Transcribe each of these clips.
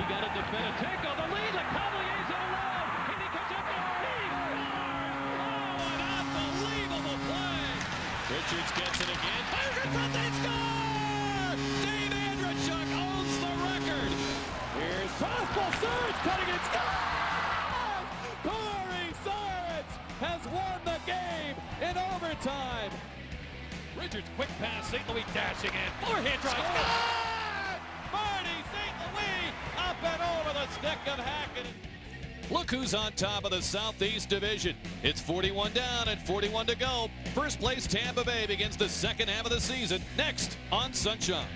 got it to Benetico. The lead, the Cavalier's in alone. And he comes up and he scores! Oh, an unbelievable play. Richards gets it again. Fires in front, they score! Dave Andrechuk owns the record. Here's Fastball, Surge cutting it, scores! Corey Surge has won the game in overtime. Richards, quick pass, St. Louis dashing in. Forehand drive. Score! Marty St. Louis up and over the stick of Hackett. Look who's on top of the Southeast Division. It's 41 down and 41 to go. First place Tampa Bay begins the second half of the season next on Sunshine.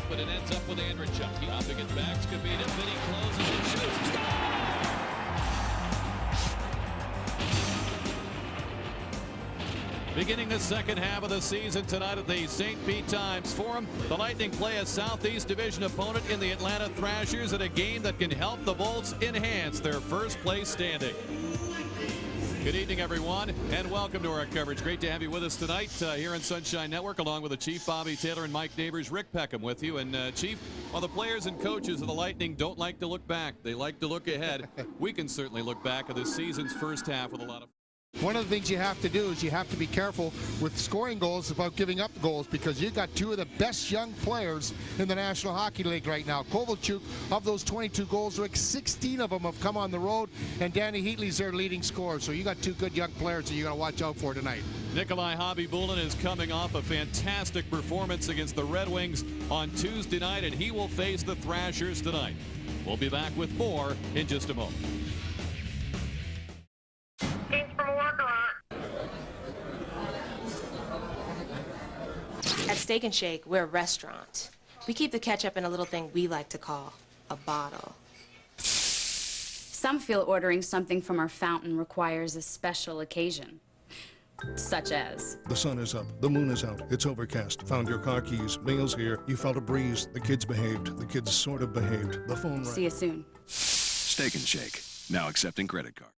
But it ends up with Andrechuk. He up against backs, could beat it, but he closes and shoots. Score! Beginning the second half of the season tonight at the St. Pete Times Forum, the Lightning play a Southeast Division opponent in the Atlanta Thrashers at a game that can help the Bolts enhance their first place standing. Good evening, everyone, and welcome to our coverage. Great to have you with us tonight here on Sunshine Network, along with the Chief, Bobby Taylor, and Mike Neighbors. Rick Peckham with you. And Chief, while the players and coaches of the Lightning don't like to look back, they like to look ahead. We can certainly look back at this season's first half with a lot of... One of the things you have to do is you have to be careful with scoring goals about giving up goals, because you've got two of the best young players in the National Hockey League right now. Kovalchuk, of those 22 goals, like 16 of them have come on the road, and Danny Heatley's their leading scorer. So you got two good young players that you got to watch out for tonight. Nikolai Khabibulin is coming off a fantastic performance against the Red Wings on Tuesday night, and he will face the Thrashers tonight. We'll be back with more in just a moment. At Steak and Shake, we're a restaurant. We keep the ketchup in a little thing we like to call a bottle. Some feel ordering something from our fountain requires a special occasion, such as... The sun is up, the moon is out, it's overcast, found your car keys, mail's here, you felt a breeze, the kids behaved, the kids sort of behaved, the phone rang. See you soon. Steak and Shake, now accepting credit card.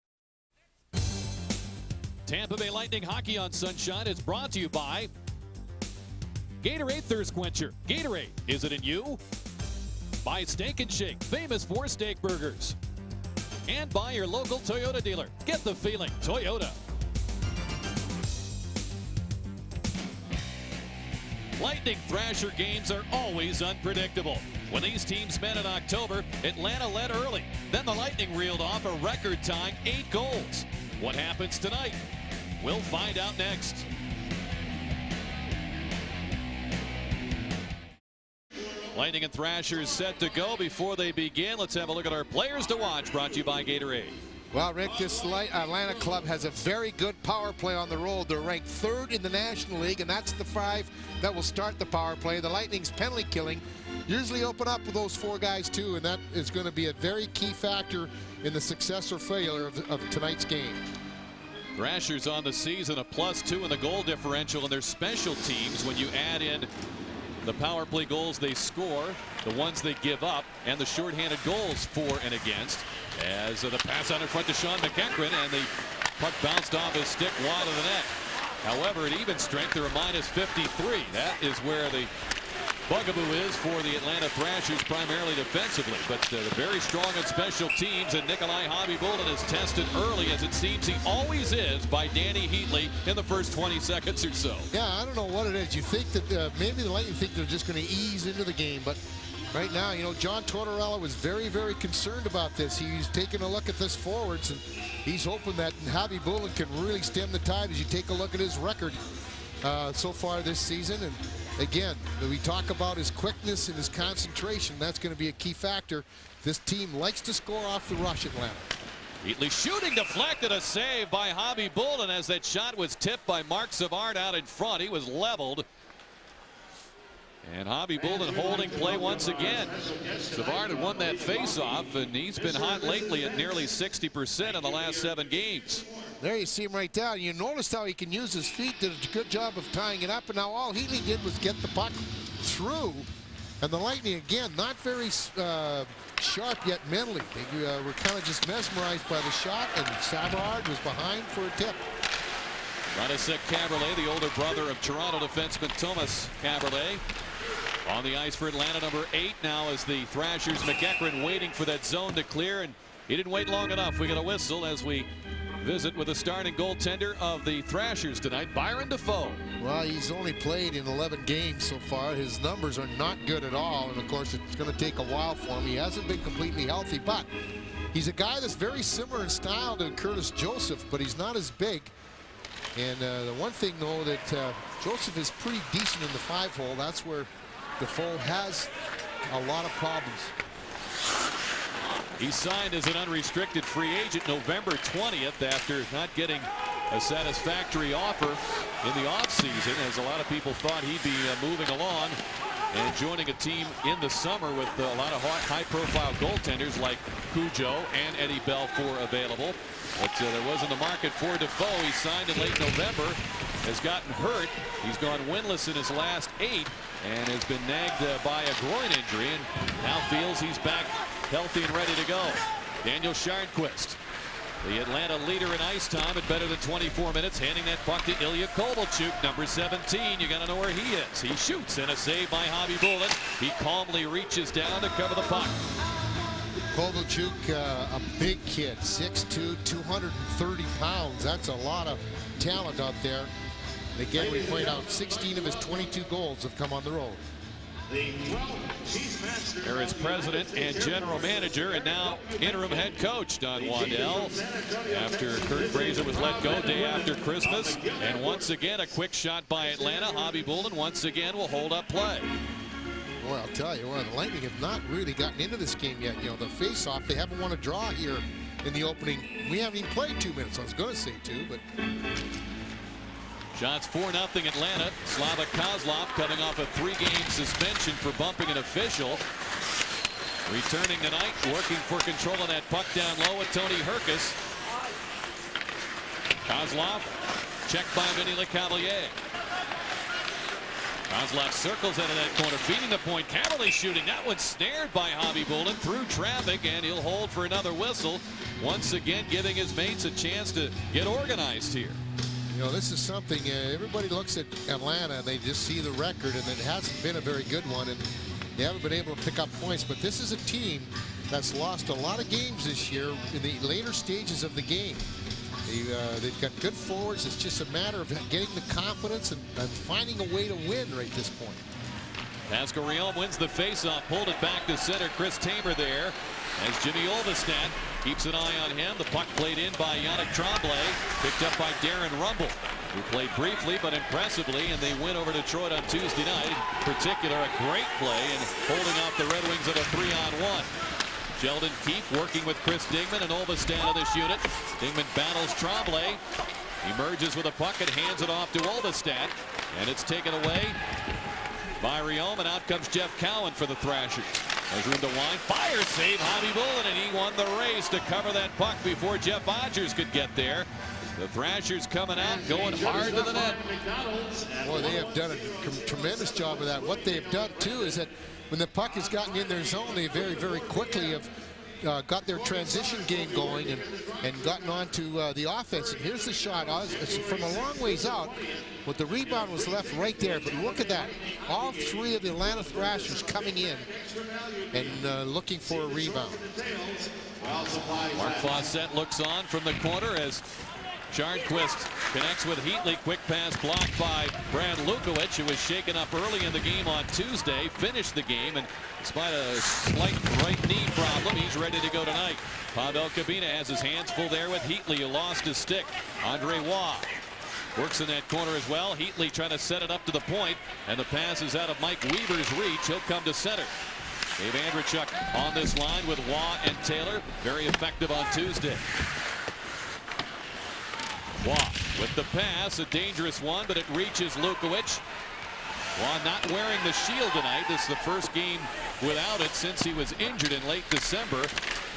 Tampa Bay Lightning hockey on Sunshine is brought to you by Gatorade Thirst Quencher. Gatorade, is it in you? By Steak and Shake, famous for steak burgers. And by your local Toyota dealer. Get the feeling, Toyota. Lightning Thrasher games are always unpredictable. When these teams met in October, Atlanta led early. Then the Lightning reeled off a record-tying 8 goals. What happens tonight? We'll find out next. Lightning and Thrashers set to go. Before they begin, let's have a look at our players to watch, brought to you by Gatorade. Well, Rick, this Atlanta club has a very good power play on the road. They're ranked 3rd in the National League, and that's the 5 that will start the power play. The Lightning's penalty killing usually open up with those 4 guys, too, and that is going to be a very key factor in the success or failure of tonight's game. Thrashers on the season, a +2 in the goal differential in their special teams when you add in the power play goals they score, the ones they give up, and the shorthanded goals for and against. As the pass out in front to Sean McEachran, and the puck bounced off his stick wide of the net. However, at even strength, they're a -53. That is where the bugaboo is for the Atlanta Thrashers, primarily defensively, but they're very strong at special teams, and Nikolai Khabibulin is tested early, as it seems he always is, by Danny Heatley in the first 20 seconds or so. Yeah, I don't know what it is. You think that maybe the Lightning think they're just going to ease into the game, but right now, you know, John Tortorella was very, very concerned about this. He's taking a look at this forwards, and he's hoping that Khabibulin can really stem the tide as you take a look at his record so far this season. And again, we talk about his quickness and his concentration. That's going to be a key factor. This team likes to score off the rush, Atlanta. Heatley shooting deflected, a save by Khabibulin as that shot was tipped by Mark Savard out in front. He was leveled. And Khabibulin holding play once again. Savard had won that face-off, and he's been hot lately at nearly 60% in the last 7 games. There you see him right down. You noticed how he can use his feet. Did a good job of tying it up. And now all Heatley did was get the puck through. And the Lightning, again, not very sharp yet mentally. They were kind of just mesmerized by the shot. And Savard was behind for a tip. Radisek Caberlet, the older brother of Toronto defenseman Thomas Caberlet. On the ice for Atlanta, number 8 now as the Thrashers. McEachran waiting for that zone to clear, and he didn't wait long enough. We got a whistle as we visit with the starting goaltender of the Thrashers tonight, Byron Dafoe. Well, he's only played in 11 games so far. His numbers are not good at all, and of course it's going to take a while for him. He hasn't been completely healthy, but he's a guy that's very similar in style to Curtis Joseph, but he's not as big. And the one thing, though, that Joseph is pretty decent in the 5-hole. That's where Dafoe has a lot of problems. He signed as an unrestricted free agent November 20th after not getting a satisfactory offer in the offseason, as a lot of people thought he'd be moving along and joining a team in the summer with a lot of high-profile goaltenders like Cujo and Eddie Belfour available. But there wasn't a market for Dafoe. He signed in late November, has gotten hurt. He's gone winless in his last 8 and has been nagged by a groin injury, and now feels he's back healthy and ready to go. Daniel Sharnquist, the Atlanta leader in ice time at better than 24 minutes, handing that puck to Ilya Kovalchuk, number 17. You got to know where he is. He shoots, and a save by Hobby Bullet. He calmly reaches down to cover the puck. Kovalchuk, a big kid, 6'2", 230 pounds. That's a lot of talent out there. And again, we point out 16 of his 22 goals have come on the road. There is president and general manager and now interim head coach Don Waddell after Kurt Fraser was let go day after Christmas. And once again, a quick shot by Atlanta. Hobby Bullen once again will hold up play. Boy, I'll tell you what, the Lightning have not really gotten into this game yet. You know, the face-off, they haven't won a draw here in the opening. We haven't even played 2 minutes. I was going to say 2, but... Shots 4-0 Atlanta. Slava Kozlov coming off a 3-game suspension for bumping an official. Returning tonight, working for control of that puck down low with Tony Herkus. Kozlov checked by Vinny Lecavalier. Kozlov circles out of that corner, feeding the point. Cavalier shooting. That one snared by Hobby Bullen through traffic, and he'll hold for another whistle. Once again, giving his mates a chance to get organized here. You know, this is something, everybody looks at Atlanta and they just see the record, and it hasn't been a very good one, and they haven't been able to pick up points. But this is a team that's lost a lot of games this year in the later stages of the game. They've got good forwards. It's just a matter of getting the confidence and finding a way to win right this point. Pascal Riom wins the faceoff, pulled it back to center. Chris Tamer there as Jimmy Olvestad keeps an eye on him. The puck played in by Yannick Tremblay, picked up by Darren Rumble, who played briefly but impressively, and they win over Detroit on Tuesday night. In particular, a great play in holding off the Red Wings at a 3-on-1. Sheldon Keefe working with Chris Dingman and Olvestad of this unit. Dingman battles Tremblay, emerges with a puck and hands it off to Olvestad, and it's taken away by Riom, and out comes Jeff Cowan for the Thrashers. There's room to wind. Fire save, Hobby Bullen, and he won the race to cover that puck before Jeff Odgers could get there. The Thrashers coming out, going hard to the net. Boy, they have done a tremendous job of that. What they've done, too, is that when the puck has gotten in their zone, they very, very quickly have got their transition game going and gotten onto the offense. And here's the shot. It's from a long ways out, but the rebound was left right there. But look at that. All 3 of the Atlanta Thrashers coming in and looking for a rebound. Mark Fawcett looks on from the corner as Sharnquist connects with Heatley. Quick pass blocked by Brad Lukowicz, who was shaken up early in the game on Tuesday. Finished the game, and despite a slight right knee problem, he's ready to go tonight. Pavel Kabina has his hands full there with Heatley, who lost his stick. Andre Waugh works in that corner as well. Heatley trying to set it up to the point, and the pass is out of Mike Weaver's reach. He'll come to center. Dave Andrechuk on this line with Waugh and Taylor. Very effective on Tuesday. Waugh with the pass, a dangerous one, but it reaches Lukowicz. Waugh not wearing the shield tonight. This is the first game without it since he was injured in late December,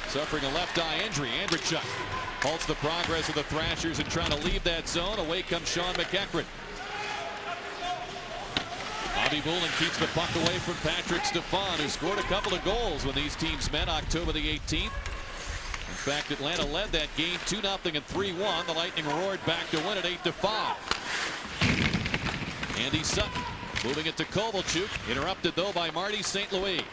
suffering a left eye injury. Andrechuk halts the progress of the Thrashers and trying to leave that zone. Away comes Sean McEachran. Bobby Bullen keeps the puck away from Patrick Stefan, who scored a couple of goals when these teams met October the 18th. In fact, Atlanta led that game 2-0 and 3-1. The Lightning roared back to win it 8-5. Andy Sutton moving it to Kovalchuk. Interrupted, though, by Marty St. Louis.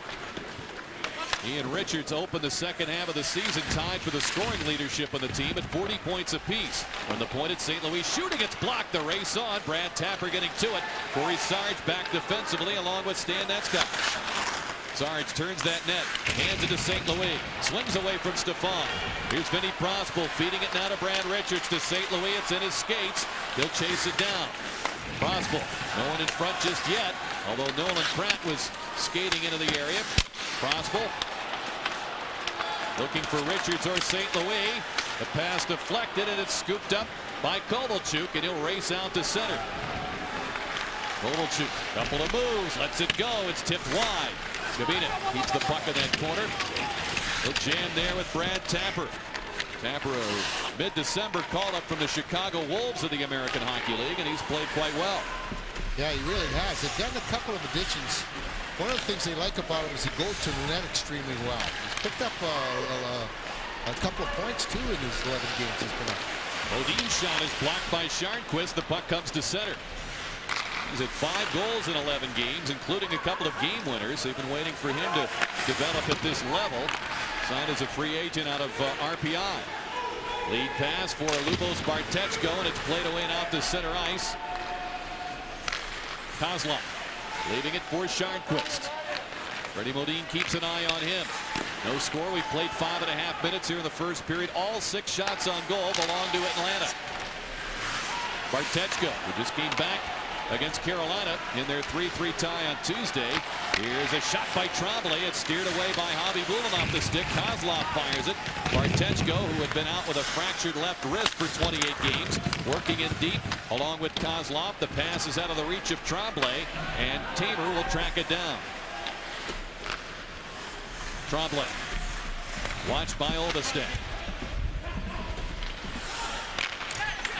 He and Richards opened the second half of the season tied for the scoring leadership on the team at 40 points apiece. From the point at St. Louis, shooting, it's blocked. The race on. Brad Tapper getting to it. Corey Sarge back defensively along with Stan Netskovic. Sarge turns that net, hands it to St. Louis, swings away from Stefan. Here's Vinny Prospel feeding it now to Brad Richards to St. Louis. It's in his skates. He'll chase it down. Prospel, no one in front just yet, although Nolan Pratt was skating into the area. Prospel looking for Richards or St. Louis. The pass deflected, and it's scooped up by Kovalchuk, and he'll race out to center. Kovalchuk, couple of moves, lets it go. It's tipped wide. Skabina keeps the puck in that corner. He'll jam there with Brad Tapper. Tapper, mid-December call-up from the Chicago Wolves of the American Hockey League, and he's played quite well. Yeah, he really has. They've done a couple of additions. One of the things they like about him is he goes to the net extremely well. He's picked up a couple of points, too, in his 11 games he's been up. Modin's shot is blocked by Sharnquist. The puck comes to center. He's had 5 goals in 11 games, including a couple of game winners. They've been waiting for him to develop at this level. Signed as a free agent out of RPI. Lead pass for Lubos Bartechko, and it's played away and out to center ice. Kozlov leaving it for Sharnquist. Freddie Modin keeps an eye on him. No score. We've played 5.5 minutes here in the first period. All 6 shots on goal belong to Atlanta. Bartechko, who just came back against Carolina in their 3-3 tie on Tuesday. Here's a shot by Tremblay. It's steered away by Javi Bullen off the stick. Kozlov fires it. Bartechko, who had been out with a fractured left wrist for 28 games, working in deep along with Kozlov. The pass is out of the reach of Tremblay, and Tamer will track it down. Tremblay, watched by Olvestead.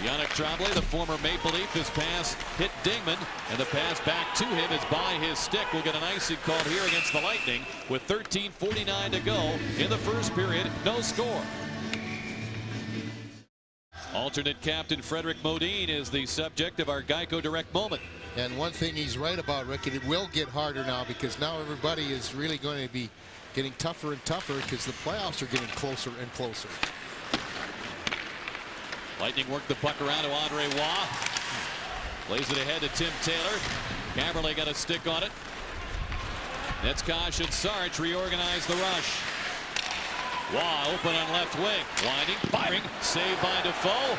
Yannick Tremblay, the former Maple Leaf, this pass hit Dingman, and the pass back to him is by his stick. We'll get an icing call here against the Lightning with 13:49 to go in the first period. No score. Alternate captain Frederick Modin is the subject of our Geico Direct moment. And one thing he's right about, Rick, and it will get harder now because now everybody is really going to be getting tougher and tougher because the playoffs are getting closer and closer. Lightning work the puck around to Andre Waugh. Plays it ahead to Tim Taylor. Caberlet got a stick on it. Netskovic and Sarge reorganize the rush. Waugh open on left wing. Winding, firing, saved by Defoe.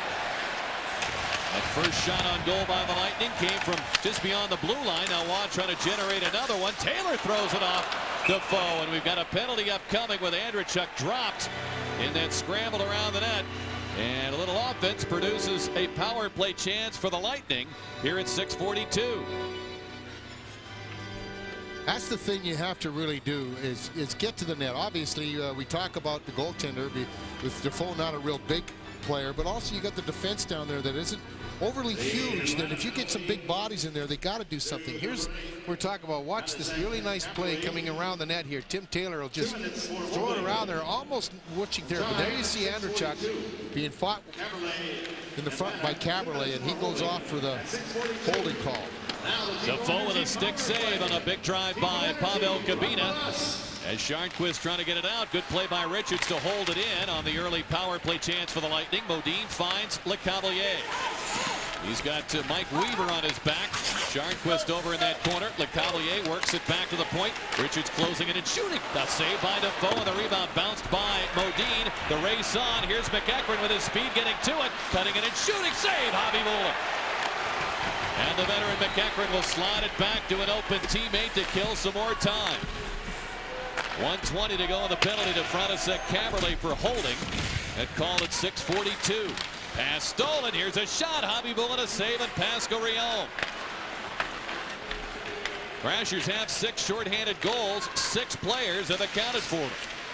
That first shot on goal by the Lightning came from just beyond the blue line. Now Waugh trying to generate another one. Taylor throws it off Defoe, and we've got a penalty upcoming with Andrechuk dropped in that scramble around the net. And a little offense produces a power play chance for the Lightning here at 6:42. That's the thing you have to really do is get to the net. Obviously, we talk about the goaltender with Defoe, not a real big player, but also you got the defense down there that isn't overly huge. That if you get some big bodies in there, they got to do something. Here's we're talking about. Watch this really nice play coming around the net here. Tim Taylor will just throw it around there, almost watching there. But there you see Andrechuk being fought in the front by Caberlet, and he goes off for the holding call. Defoe with a stick save on a big drive by Pavel Kabina. As Sharnquist trying to get it out. Good play by Richards to hold it in on the early power play chance for the Lightning. Modin finds LeCavalier. He's got Mike Weaver on his back. Sharnquist over in that corner. LeCavalier works it back to the point. Richards closing it and shooting. The save by Defoe, and the rebound bounced by Modin. The race on. Here's McEachran with his speed getting to it. Cutting it and shooting. Save, Javi Bullen. And the veteran McEachran will slide it back to an open teammate to kill some more time. 1:20 to go on the penalty to Frantisek Caberlet for holding. That called at 6:42. Pass stolen. Here's a shot. Javi Bullen a save, and pass go Rion. Thrashers have 6 shorthanded goals. 6 players have accounted for them.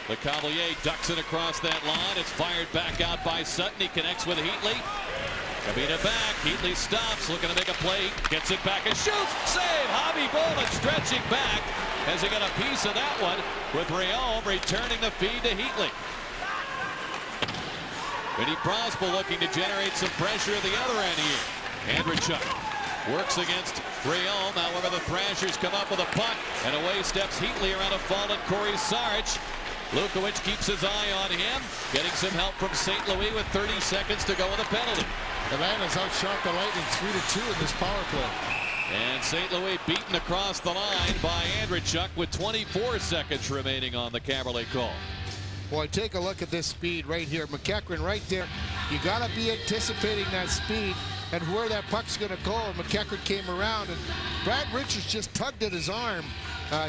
LeCavalier ducks it across that line. It's fired back out by Sutton. He connects with Heatley. Kabina back. Heatley stops, looking to make a play. Gets it back and shoots. Save. Javi Bolin stretching back as he got a piece of that one with Rayom returning the feed to Heatley. Vinny Prospal looking to generate some pressure at the other end here. Andrechuk works against Rayom. However, the Thrashers come up with a puck, and away steps Heatley around a fallen Corey Sarge. Lukowicz keeps his eye on him, getting some help from St. Louis with 30 seconds to go with a penalty. Atlanta's outshot the Lightning 3-2 in this power play. And St. Louis beaten across the line by Andrechuk with 24 seconds remaining on the Caberlet call. Boy, take a look at this speed right here. McEachran right there. You got to be anticipating that speed and where that puck's going to go. And McEachran came around, and Brad Richards just tugged at his arm.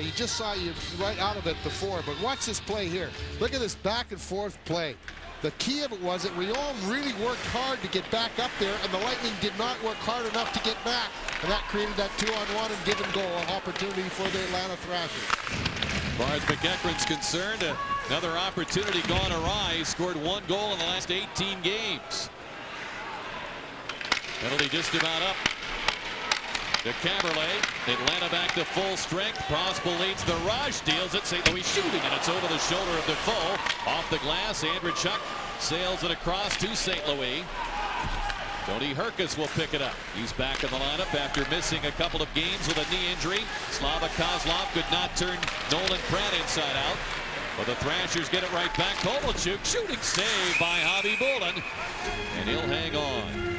You just saw you right out of it before. But watch this play here. Look at this back and forth play. The key of it was that Rayom really worked hard to get back up there, and the Lightning did not work hard enough to get back. And that created that 2-on-1 and give and go opportunity for the Atlanta Thrashers. As far as McEachran's concerned, another opportunity gone awry. He scored 1 goal in the last 18 games. Penalty just about up to Caberlet. Atlanta back to full strength. Prospal leads the rush, deals it. St. Louis shooting, and it's over the shoulder of Defoe. Off the glass, Andrechuk sails it across to St. Louis. Tony Herkus will pick it up. He's back in the lineup after missing a couple of games with a knee injury. Slava Kozlov could not turn Nolan Pratt inside out. But the Thrashers get it right back. Kovalchuk shooting save by Javi Bolin, and he'll hang on.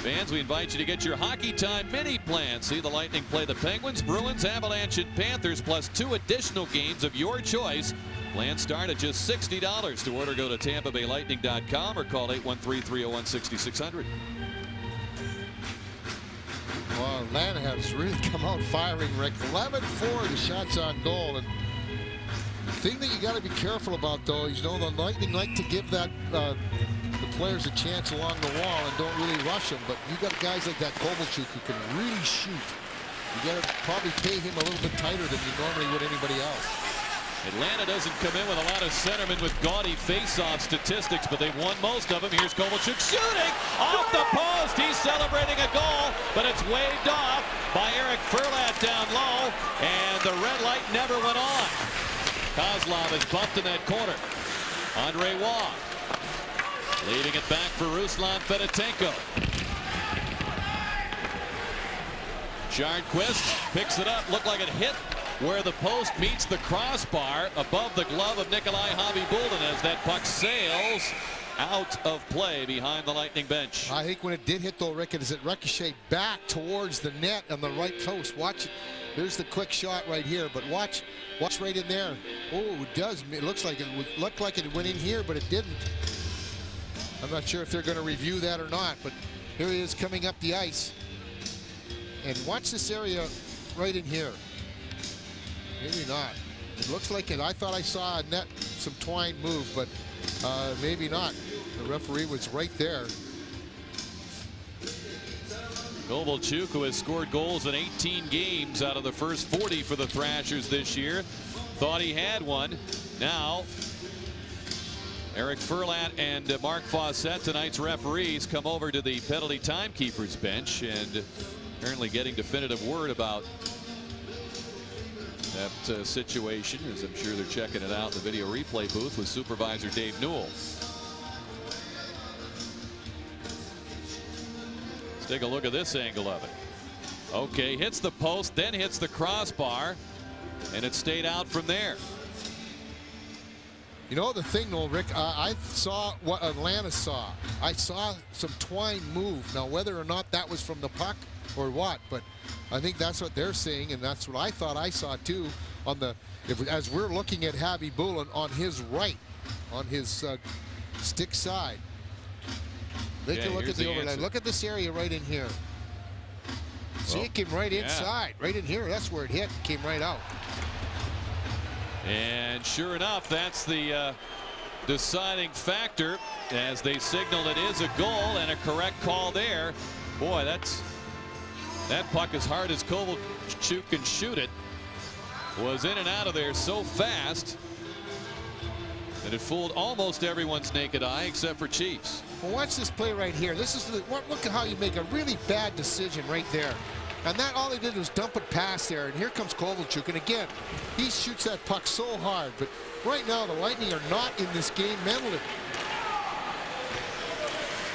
Fans, we invite you to get your Hockey Time mini plan. See the Lightning play the Penguins, Bruins, Avalanche, and Panthers, plus 2 additional games of your choice. Plans start at just $60. To order, go to TampaBayLightning.com or call 813-301-6600. Well, Atlanta has really come out firing, Rick. 11-4 the shots on goal. And the thing that you got to be careful about, though, is the Lightning like to give that the players a chance along the wall and don't really rush them. But you got guys like that Kovalchuk who can really shoot. You got to probably pay him a little bit tighter than you normally would anybody else. Atlanta doesn't come in with a lot of centermen with gaudy face-off statistics, but they've won most of them. Here's Kovalchuk shooting off the post. He's celebrating a goal, but it's waved off by Eric Furlat down low, and the red light never went on. Kozlov is bumped in that corner. Andre Waugh leading it back for Ruslan Fedotenko. Jarnquist picks it up. Looked like it hit where the post meets the crossbar above the glove of Nikolai Khabibulin as that puck sails out of play behind the Lightning bench. I think when it did hit, though, Rick, as it ricocheted back towards the net on the right post. Watch it. There's the quick shot right here, but watch right in there. Oh, it does. It looks like it went in here, but it didn't. I'm not sure if they're going to review that or not, but here he is coming up the ice. And watch this area right in here. Maybe not. It looks like it. I thought I saw a net, some twine move, but maybe not. The referee was right there. Kovalchuk, who has scored goals in 18 games out of the first 40 for the Thrashers this year, thought he had one. Now, Eric Furlat and Mark Fawcett, tonight's referees, come over to the penalty timekeepers bench and apparently getting definitive word about that situation, as I'm sure they're checking it out in the video replay booth with supervisor Dave Newell. Let's take a look at this angle of it. Okay, hits the post, then hits the crossbar, and it stayed out from there. You know the thing, though, Rick, I saw what Atlanta saw. I saw some twine move. Now, whether or not that was from the puck or what, but I think that's what they're saying, and that's what I thought I saw too. On the as we're looking at Khabibulin on his right, on his stick side. Take a look at the overlay. Look at this area right in here. See, it came right inside, right in here. That's where it hit. Came right out. And sure enough, that's the deciding factor as they signal it is a goal and a correct call there. Boy, that puck, as hard as Kovalchuk can shoot it, was in and out of there so fast. And it fooled almost everyone's naked eye except for Chiefs. Well, watch this play right here. This is look at how you make a really bad decision right there. And that all they did was dump it past there. And here comes Kovalchuk. And again, he shoots that puck so hard. But right now, the Lightning are not in this game mentally.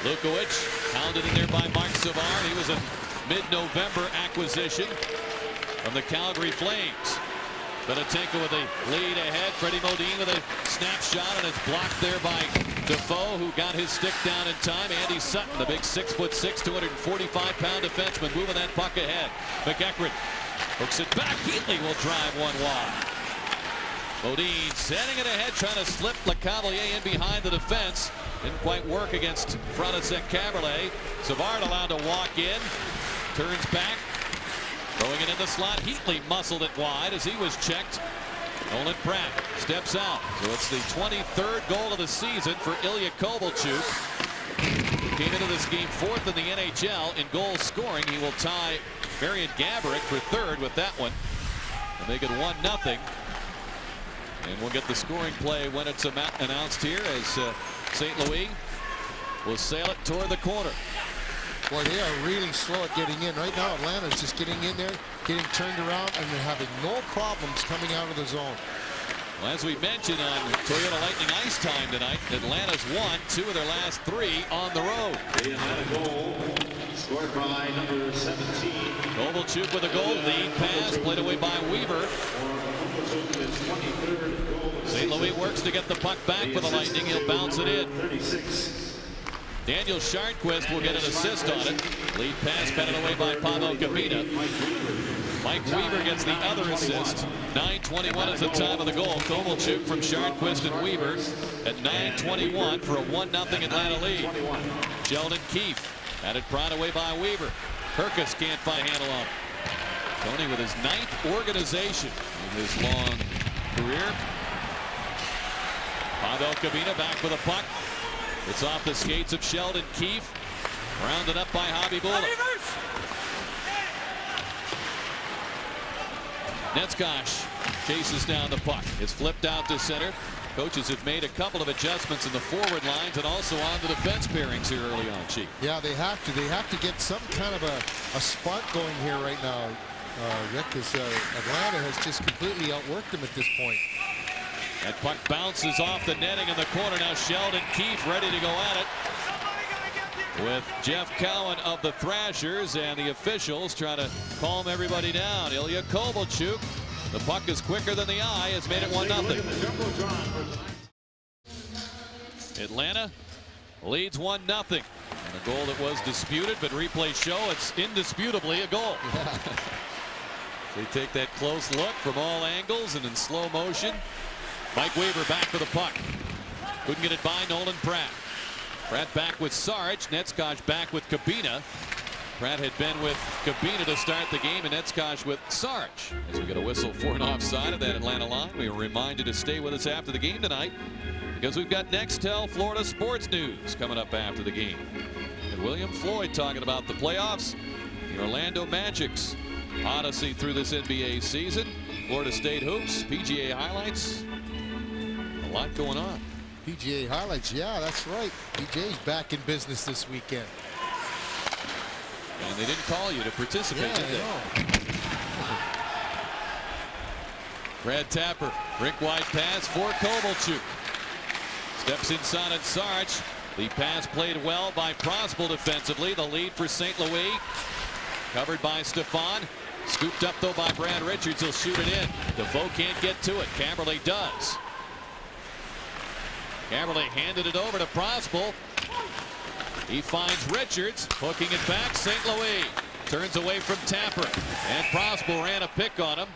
Lukowicz pounded in there by Mark Savard. He was a mid-November acquisition from the Calgary Flames. Benatenko with a lead ahead. Freddie Modin with a snapshot, and it's blocked there by Defoe, who got his stick down in time. Andy Sutton, the big 6'6", 245-pound defenseman, moving that puck ahead. McEachran hooks it back. Heatley will drive one wide. Modin sending it ahead, trying to slip Lecavalier in behind the defense. Didn't quite work against Frantisek Caberlet. Savard allowed to walk in. Turns back. Throwing it in the slot. Heatley muscled it wide as he was checked. Nolan Pratt steps out. So it's the 23rd goal of the season for Ilya Kovalchuk. Who came into this game 4th in the NHL in goal scoring. He will tie Marian Gaborik for 3rd with that one. And make it 1-0. And we'll get the scoring play when it's announced here as St. Louis will sail it toward the corner. Boy, they are really slow at getting in. Right now, Atlanta's just getting in there, getting turned around, and they're having no problems coming out of the zone. Well, as we mentioned on Toyota Lightning Ice Time tonight, Atlanta's won 2 of their last 3 on the road. The Atlanta goal scored by number 17. Kovalchuk with a goal. Lead pass played away by Weaver. St. Louis works to get the puck back for the Lightning. He'll bounce it in. 36. Daniel Sharnquist will get an assist on it. Lead pass batted away by Pavel Kabina. Mike Weaver gets the other assist. 9:21 is the time of the goal. Kovalchuk from Sharnquist and Weaver at 9:21 for a 1-0 Atlanta lead. Sheldon Keefe had it brought away by Weaver. Herkus can't find a handle on it. Tony with his 9th organization in his long career. Pavel Kabina back with a puck. It's off the skates of Sheldon Keefe. Rounded up by Hobby Bullock. Netzkosh chases down the puck. It's flipped out to center. Coaches have made a couple of adjustments in the forward lines and also on the defense pairings here early on, Chief. Yeah, they have to. They have to get some kind of a spark going here right now, Rick, because Atlanta has just completely outworked them at this point. That puck bounces off the netting in the corner. Now Sheldon Keefe ready to go at it with Jeff Cowan of the Thrashers, and the officials trying to calm everybody down. Ilya Kovalchuk, the puck is quicker than the eye, has made it 1-0. Atlanta leads 1-0. And a goal that was disputed, but replays show it's indisputably a goal. They take that close look from all angles and in slow motion. Mike Weaver back for the puck. Couldn't get it by Nolan Pratt. Pratt back with Sarge. Netzkosh back with Kabina. Pratt had been with Kabina to start the game, and Netzkosh with Sarge. As we get a whistle for an offside of that Atlanta line, we are reminded to stay with us after the game tonight because we've got Nextel Florida Sports News coming up after the game. And William Floyd talking about the playoffs, the Orlando Magic's odyssey through this NBA season, Florida State hoops, PGA highlights. A lot going on. PGA highlights, yeah, that's right. PGA's back in business this weekend. And they didn't call you to participate, did they? Brad Tapper, rink wide pass for Kovalchuk. Steps inside at Sarge. The pass played well by Prospel defensively. The lead for St. Louis. Covered by Stefan. Scooped up though by Brad Richards. He'll shoot it in. Defoe can't get to it. Caberlet does. Caberlet handed it over to Prospel. He finds Richards, hooking it back. St. Louis turns away from Tapper, and Prospel ran a pick on him,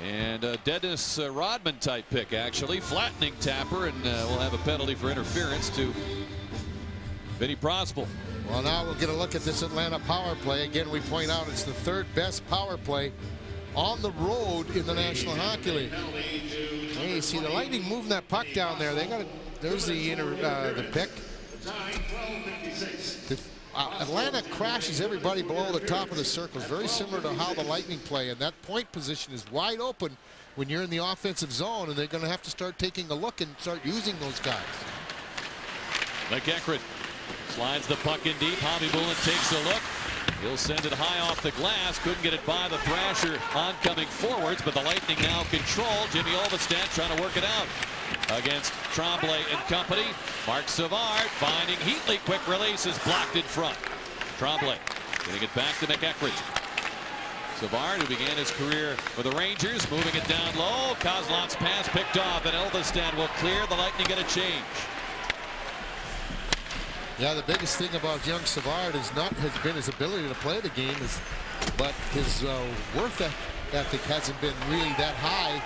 and a Dennis Rodman type pick, actually flattening Tapper, and we'll have a penalty for interference to Vinny Prospel. Well, now we'll get a look at this Atlanta power play. Again, we point out it's the 3rd best power play on the road in the National Hockey League. Hey, you see the Lightning moving that puck down there. They got it. There's the pick. Atlanta crashes everybody below the top of the circles, very similar to how the Lightning play, and that point position is wide open when you're in the offensive zone, and they're going to have to start taking a look and start using those guys. McEachran slides the puck in deep. Hobby Bullen takes a look. He'll send it high off the glass. Couldn't get it by the Thrasher oncoming forwards, but the Lightning now control. Jimmy Olvestad trying to work it out against Tremblay and company. Mark Savard finding Heatley. Quick release is blocked in front. Tremblay getting it back to McEachran. Savard, who began his career for the Rangers, moving it down low. Kozlov's pass picked off, and Olvestad will clear. The Lightning get a change. Yeah, the biggest thing about young Savard has been his ability to play the game, but his work ethic hasn't been really that high.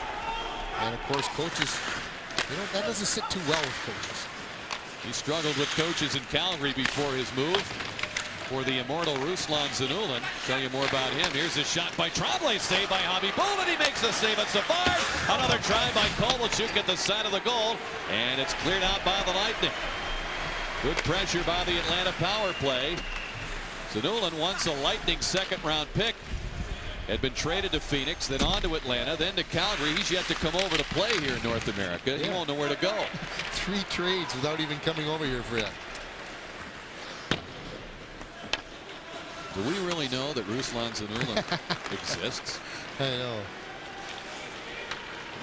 And of course, coaches, that doesn't sit too well with coaches. He struggled with coaches in Calgary before his move. For the immortal Ruslan Zanulin. Tell you more about him. Here's a shot by Tremblay, saved by Hobby Bullen. He makes the save at Savard. Another try by Kovalchuk at the side of the goal, and it's cleared out by the Lightning. Good pressure by the Atlanta power play. Zanulin, once a Lightning second-round pick, had been traded to Phoenix, then on to Atlanta, then to Calgary. He's yet to come over to play here in North America. Yeah. He won't know where to go. 3 trades without even coming over here for that. Do we really know that Ruslan Zanulin exists? I know.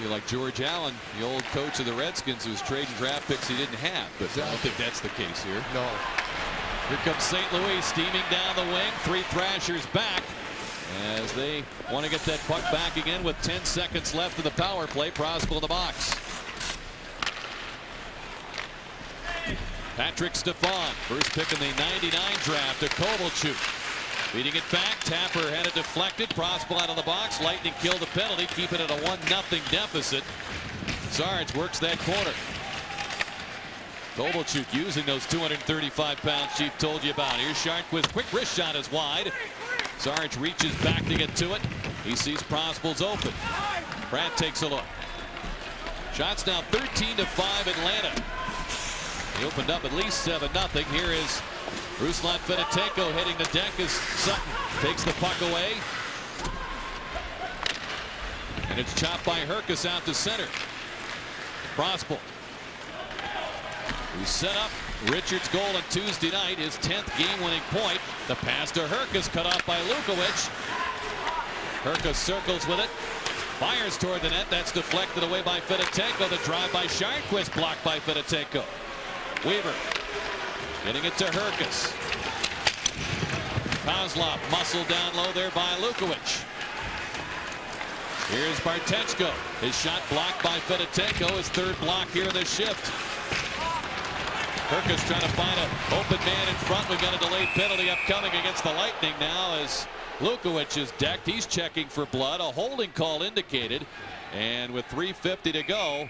Be like George Allen, the old coach of the Redskins, who's trading draft picks he didn't have. But I don't think that's the case here. No. Here comes St. Louis steaming down the wing. 3 Thrashers back as they want to get that puck back again with 10 seconds left of the power play. Proskal in the box. Patrick Stefan, first pick in the '99 draft to Kovalchuk. Beating it back. Tapper had it deflected. Proskal out of the box. Lightning killed the penalty, keeping it a 1-0 deficit. Sarge works that corner. Kovalchuk using those 235 pounds Chief told you about. Here's Sharnquist. Quick wrist shot is wide. Sarge reaches back to get to it. He sees Proskal's open. Pratt takes a look. Shots now 13-5 Atlanta. He opened up at least 7-0. Here is Ruslan Fedotenko hitting the deck as Sutton takes the puck away. And it's chopped by Herkus out to center. Proskal, who set up Richards' goal on Tuesday night, his 10th game-winning point. The pass to Herkus cut off by Lukowich. Herkus circles with it. Fires toward the net. That's deflected away by Fedotenko. The drive by Sharnquist blocked by Fedotenko. Weaver getting it to Herkus. Kozlov muscled down low there by Lukowich. Here's Bartechko. His shot blocked by Fedotenko. His 3rd block here in this shift. Herkus trying to find an open man in front. We've got a delayed penalty upcoming against the Lightning now as Lukowich is decked. He's checking for blood. A holding call indicated. And with 3:50 to go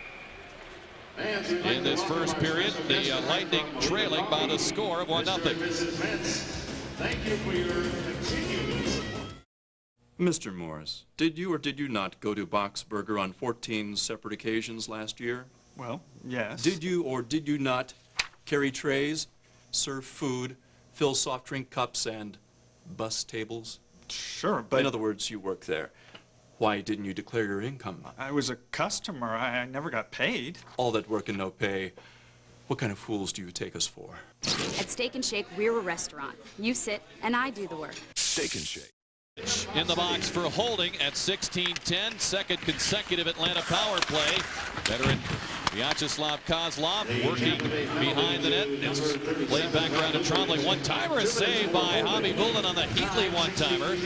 in this first period, the Lightning trailing by the score of 1-0. Thank you for your continued support. Mr. Morris, did you or did you not go to Boxburger on 14 separate occasions last year? Well, yes. Did you or did you not carry trays, serve food, fill soft drink cups, and bus tables? Sure, but... In other words, you work there. Why didn't you declare your income? I was a customer. I never got paid. All that work and no pay. What kind of fools do you take us for? At Steak and Shake, we're a restaurant. You sit, and I do the work. Steak and Shake. In the box for holding at 16-10. Second consecutive Atlanta power play. Veteran Vyacheslav Kozlov working behind the net. It's played back around to Tremblay. One-timer is saved by Hobby Bullen on the Heatley one-timer.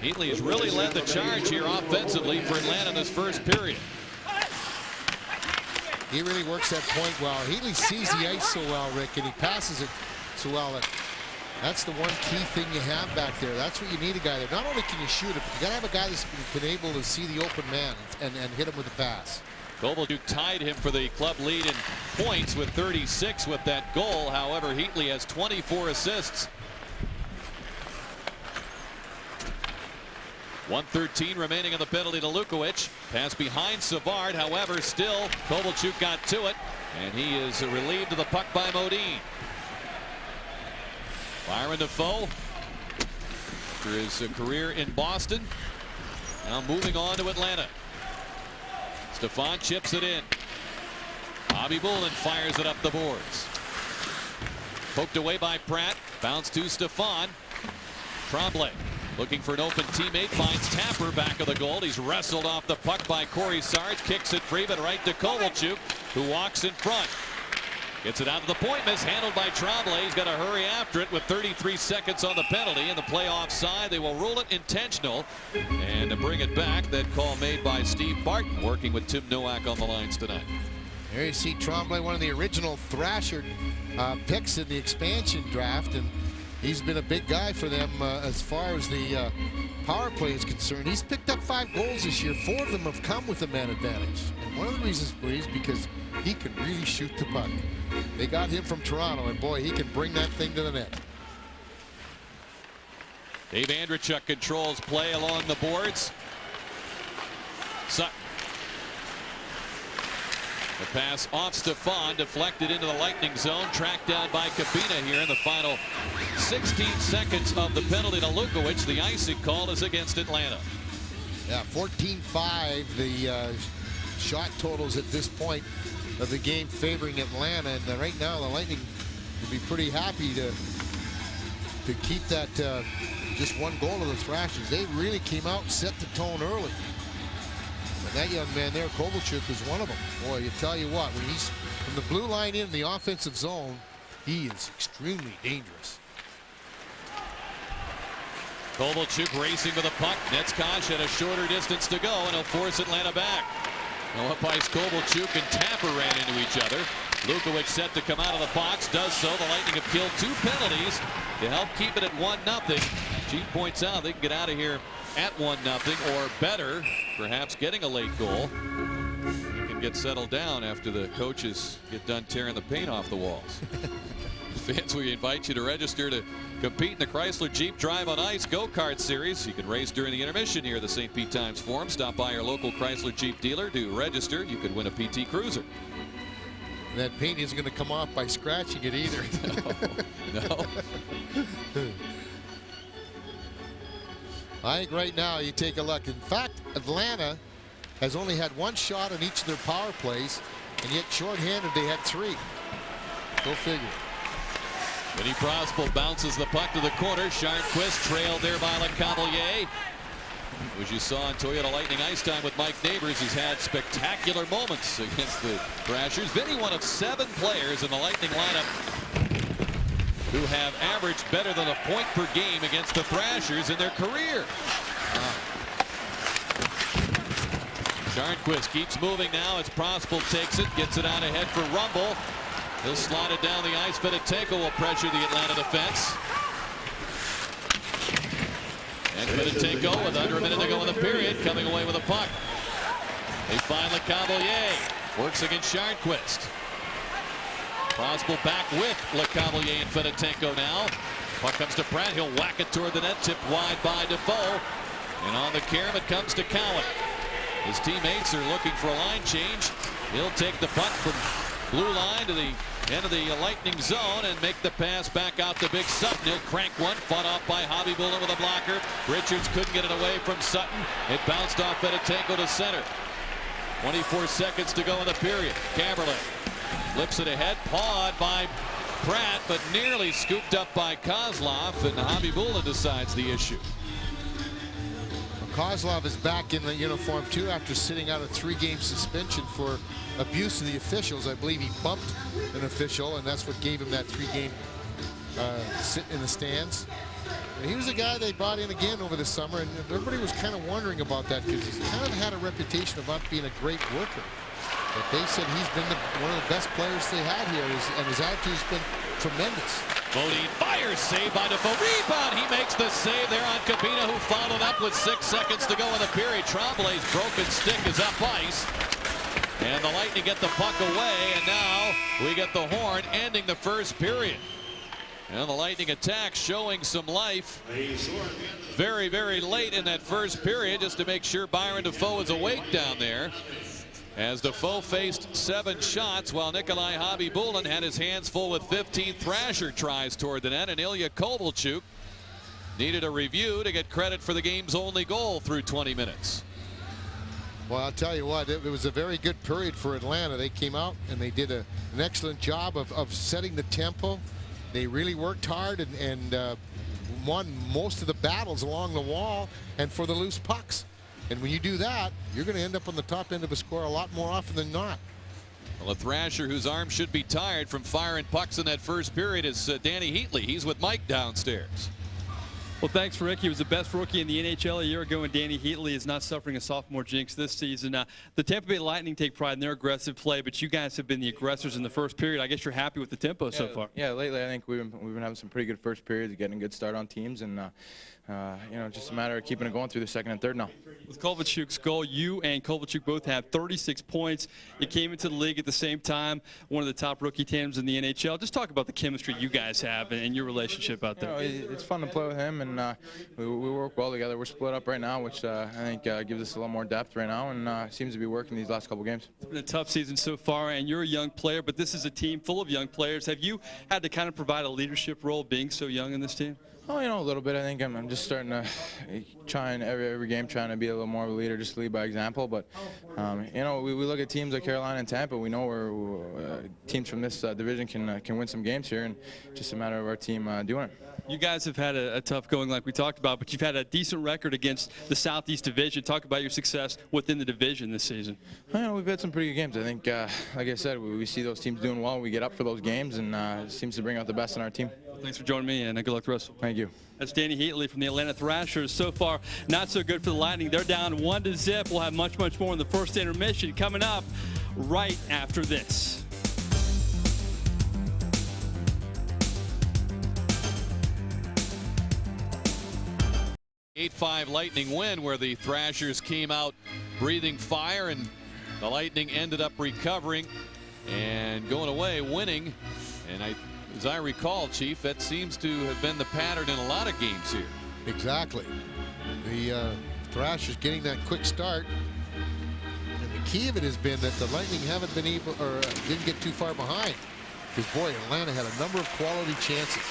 Heatley has really led the charge here offensively for Atlanta in this first period. He really works that point well. Heatley sees the ice so well, Rick, and he passes it so well. That's the one key thing you have back there. That's what you need a guy there. Not only can you shoot it, but you got to have a guy that's been able to see the open man and hit him with a pass. Kovalchuk tied him for the club lead in points with 36 with that goal. However, Heatley has 24 assists. 1:13 remaining on the penalty to Lukowich. Pass behind Savard. However, still Kovalchuk got to it, and he is relieved of the puck by Modine. Byron Defoe, after his career in Boston, now moving on to Atlanta. Stefan chips it in. Bobby Bullen fires it up the boards. Poked away by Pratt. Bounce to Stefan. Tremblay looking for an open teammate. Finds Tapper back of the goal. He's wrestled off the puck by Corey Sarge. Kicks it free, but right to Kovalchuk, who walks in front. Gets it out to the point. Mishandled by Tremblay. He's got to hurry after it with 33 seconds on the penalty. In the playoff side, they will rule it intentional. And to bring it back, that call made by Steve Barton, working with Tim Nowak on the lines tonight. There you see Tremblay, one of the original Thrasher picks in the expansion draft, and he's been a big guy for them as far as the power play is concerned. He's picked up 5 goals this year. 4 of them have come with a man advantage. And one of the reasons is because he can really shoot the puck. They got him from Toronto, and boy, he can bring that thing to the net. Dave Andrechuk controls play along the boards. Sutton. The pass off Stefan, deflected into the Lightning zone, tracked down by Kabina here in the final 16 seconds of the penalty to Lukowich. The icing call is against Atlanta. Yeah, 14-5, the shot totals at this point of the game favoring Atlanta, and right now the Lightning would be pretty happy to keep that just 1 goal to the Thrashers. They really came out and set the tone early. And that young man there, Kovalchuk, is one of them. Boy, you tell you what, when he's from the blue line in the offensive zone, he is extremely dangerous. Kovalchuk racing with a puck. Netskosh at a shorter distance to go, and he'll force Atlanta back. Now up ice, Kovalchuk and Tapper ran into each other. Lukowich set to come out of the box, does so. The Lightning have killed 2 penalties to help keep it at 1-0. Chief points out they can get out of here at 1-0 or better, perhaps getting a late goal. You can get settled down after the coaches get done tearing the paint off the walls. Fans, we invite you to register to compete in the Chrysler Jeep Drive on Ice Go-Kart Series. You can race during the intermission here at the St. Pete Times Forum. Stop by your local Chrysler Jeep dealer to register. You could win a PT Cruiser. And that paint isn't going to come off by scratching it either. No. I think right now you take a look. In fact, Atlanta has only had 1 shot on each of their power plays, and yet shorthanded they had 3. Go figure. Vinny Prospel bounces the puck to the corner. Sharnquist trailed there by LeCavalier. As you saw in Toyota Lightning Ice Time with Mike Neighbors, he's had spectacular moments against the Thrashers. Vinny, one of 7 players in the Lightning lineup who have averaged better than a point per game against the Thrashers in their career. Sharnquist keeps moving now as Prospel takes it, gets it out ahead for Rumble. He'll slide it down the ice. Fedotenko will pressure the Atlanta defense. And Fedotenko, with under a minute to go in the period, coming away with a puck. They find LeCavalier. Works against Sharnquist. Prospel back with LeCavalier and Fedotenko now. Puck comes to Pratt. He'll whack it toward the net. Tipped wide by Defoe. And on the carom it comes to Cowan. His teammates are looking for a line change. He'll take the puck from blue line to the end of the Lightning zone and make the pass back out to Big Sutton. He'll crank one, fought off by Hobby Bullen with a blocker. Richards couldn't get it away from Sutton. It bounced off Fedotenko to center. 24 seconds to go in the period. Caberlet flips it ahead, pawed by Pratt, but nearly scooped up by Kozlov, and Hobby Bullen decides the issue. Kozlov is back in the uniform too after sitting out a 3-game suspension for abuse of the officials. I believe he bumped an official, and that's what gave him that 3-game sit in the stands. And he was a guy they brought in again over the summer, and everybody was kind of wondering about that because he's kind of had a reputation of not being a great worker. But they said he's been one of the best players they had here, and his attitude's been tremendous. Bodine fires, save by Defoe. Rebound, he makes the save there on Kabina, who followed up with 6 seconds to go in the period. Tremblay's broken stick is up ice. And the Lightning get the puck away, and now we get the horn ending the first period. And the Lightning attack showing some life very, very late in that first period just to make sure Byron Defoe is awake down there. as Defoe faced 7 shots while Nikolai Khabibulin had his hands full with 15 Thrasher tries toward the net, and Ilya Kovalchuk needed a review to get credit for the game's only goal through 20 minutes. Well, I'll tell you what, it was a very good period for Atlanta. They came out and they did an excellent job of setting the tempo. They really worked hard and won most of the battles along the wall and for the loose pucks. And when you do that, you're going to end up on the top end of a score a lot more often than not. Well, a Thrasher whose arm should be tired from firing pucks in that first period is Danny Heatley. He's with Mike downstairs. Well, thanks, Rick. He was the best rookie in the NHL a year ago, and Danny Heatley is not suffering a sophomore jinx this season. The Tampa Bay Lightning take pride in their aggressive play, but you guys have been the aggressors in the first period. I guess you're happy with the tempo so far. Yeah, lately I think we've been having some pretty good first periods, getting a good start on teams, and you know, just a matter of keeping it going through the second and third now. With Kovalchuk's goal, you and Kovalchuk both have 36 points. You came into the league at the same time, one of the top rookie tandems in the NHL. Just talk about the chemistry you guys have and your relationship out there. You know, it's fun to play with him, and we work well together. We're split up right now, which I think gives us a little more depth right now, and seems to be working these last couple games. It's been a tough season so far, and you're a young player, but this is a team full of young players. Have you had to kind of provide a leadership role being so young in this team? Oh, you know, a little bit. I think I'm just starting to try and every game trying to be a little more of a leader, just lead by example. But you know, we look at teams like Carolina and Tampa. We know where teams from this division can win some games here, and just a matter of our team doing it. You guys have had a tough going like we talked about, but you've had a decent record against the Southeast Division. Talk about your success within the division this season. You know, we've had some pretty good games. I think, like I said, we see those teams doing well. We get up for those games, and it seems to bring out the best in our team. Well, thanks for joining me, and good luck the rest. Thank you. That's Danny Heatley from the Atlanta Thrashers. So far, not so good for the Lightning. They're down 1-0. We'll have much more in the first intermission coming up right after this. 8-5 Lightning win where the Thrashers came out breathing fire, and the Lightning ended up recovering and going away winning. And as I recall, Chief, that seems to have been the pattern in a lot of games here. Exactly. The Thrashers getting that quick start, and the key of it has been that the Lightning haven't been able, or didn't get too far behind, because boy, Atlanta had a number of quality chances.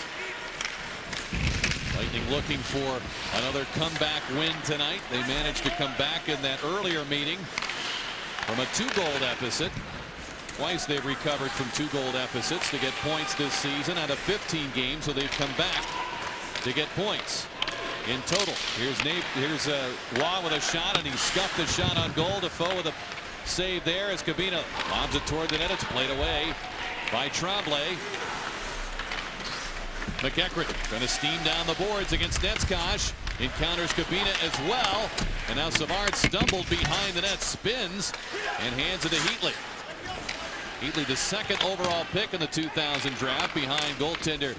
Lightning looking for another comeback win tonight. They managed to come back in that earlier meeting from a 2-goal deficit. Twice they've recovered from 2-goal deficits to get points this season out of 15 games, so they've come back to get points in total. Here's Waugh with a shot, and he scuffed the shot on goal. Defoe with a save there as Kabina lobs it toward the net. It's played away by Tremblay. McEachran going to steam down the boards against Netskosh. Encounters Kabina as well. And now Savard stumbled behind the net, spins, and hands it to Heatley. Heatley, the second overall pick in the 2000 draft, behind goaltender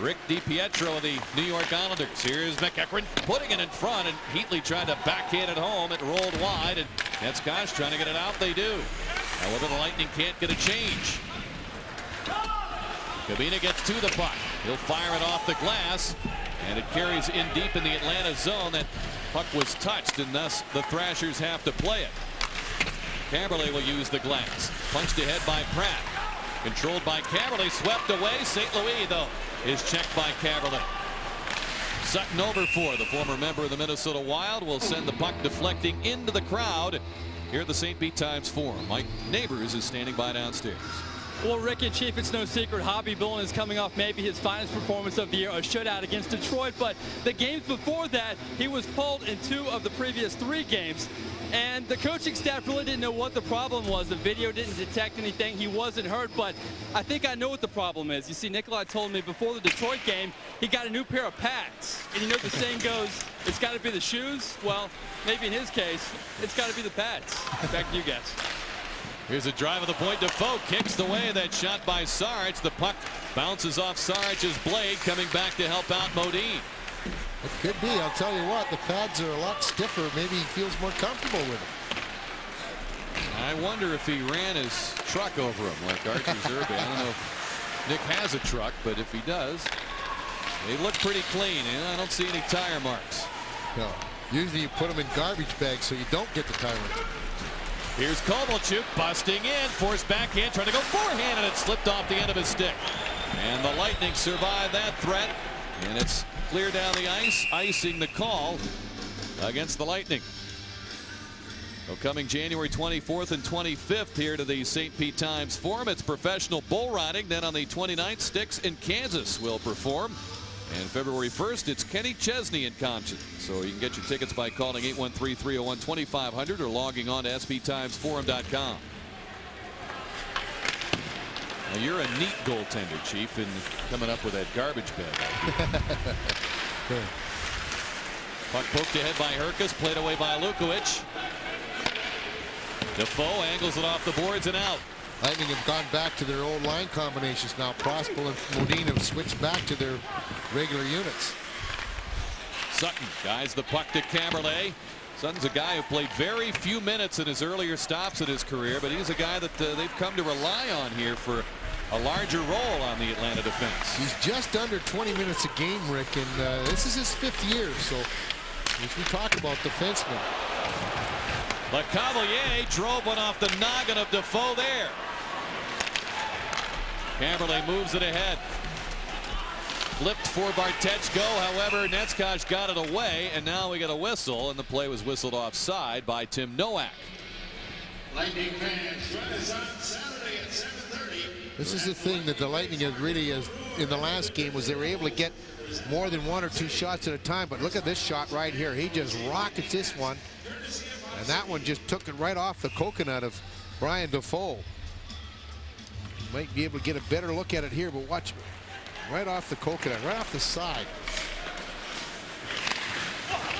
Rick DiPietro of the New York Islanders. Here's McEachran putting it in front, and Heatley tried to backhand it home. It rolled wide, and Netskosh trying to get it out. They do. However, the Lightning can't get a change. Kabina gets to the puck. He'll fire it off the glass, and it carries in deep in the Atlanta zone. That puck was touched, and thus the Thrashers have to play it. Caberlet will use the glass. Punched ahead by Pratt. Controlled by Caberlet, swept away. St. Louis, though, is checked by Caberlet. Sutton over for the former member of the Minnesota Wild will send the puck deflecting into the crowd here at the St. Pete Times Forum. Mike Neighbors is standing by downstairs. Well, Rick and Chief, it's no secret Khabibulin is coming off maybe his finest performance of the year, a shutout against Detroit. But the games before that, he was pulled in 2 of the previous 3 games. And the coaching staff really didn't know what the problem was. The video didn't detect anything. He wasn't hurt, but I think I know what the problem is. You see, Nikolai told me before the Detroit game, he got a new pair of pads. And you know the saying goes, it's got to be the shoes. Well, maybe in his case, it's got to be the pads. Back to you guys. Here's a drive of the point. Defoe kicks away that shot by Sarge. The puck bounces off Sarge's blade, coming back to help out Modine. It could be. I'll tell you what, the pads are a lot stiffer. Maybe he feels more comfortable with it. I wonder if he ran his truck over him like Archie Zerbe. I don't know if Nick has a truck, but if he does, they look pretty clean, and I don't see any tire marks. No. Usually you put them in garbage bags so you don't get the tire marks. Here's Kovalchuk busting in, forced backhand, trying to go forehand, and it slipped off the end of his stick. And the Lightning survive that threat, and it's clear down the ice, icing the call against the Lightning. So coming January 24th and 25th here to the St. Pete Times Forum, it's professional bull riding. Then on the 29th, Sticks in Kansas will perform. And February 1st, it's Kenny Chesney in Compton. So you can get your tickets by calling 813-301-2500 or logging on to sptimesforum.com. Now you're a neat goaltender, Chief, in coming up with that garbage bag. Puck poked ahead by Herkus, played away by Lukovic. Defoe angles it off the boards and out. Lightning have gone back to their old line combinations now. Prospel and Modine have switched back to their regular units. Sutton guides the puck to Kamerle. Sutton's a guy who played very few minutes in his earlier stops in his career, but he's a guy that they've come to rely on here for a larger role on the Atlanta defense. He's just under 20 minutes a game, Rick, and this is his 5th year, so as we talk about defensemen. LeCavalier drove one off the noggin of Defoe there. Kamerle moves it ahead. Flipped for Bartechko, however, Netskaj got it away, and now we get a whistle, and the play was whistled offside by Tim Nowak. Lightning fans, join us on Saturday at 7:30. This is the thing that the Lightning has really, in the last game, was they were able to get more than 1 or 2 shots at a time. But look at this shot right here. He just rockets this one, and that one just took it right off the coconut of Brian Defoe. You might be able to get a better look at it here, but watch it. Right off the coconut, right off the side.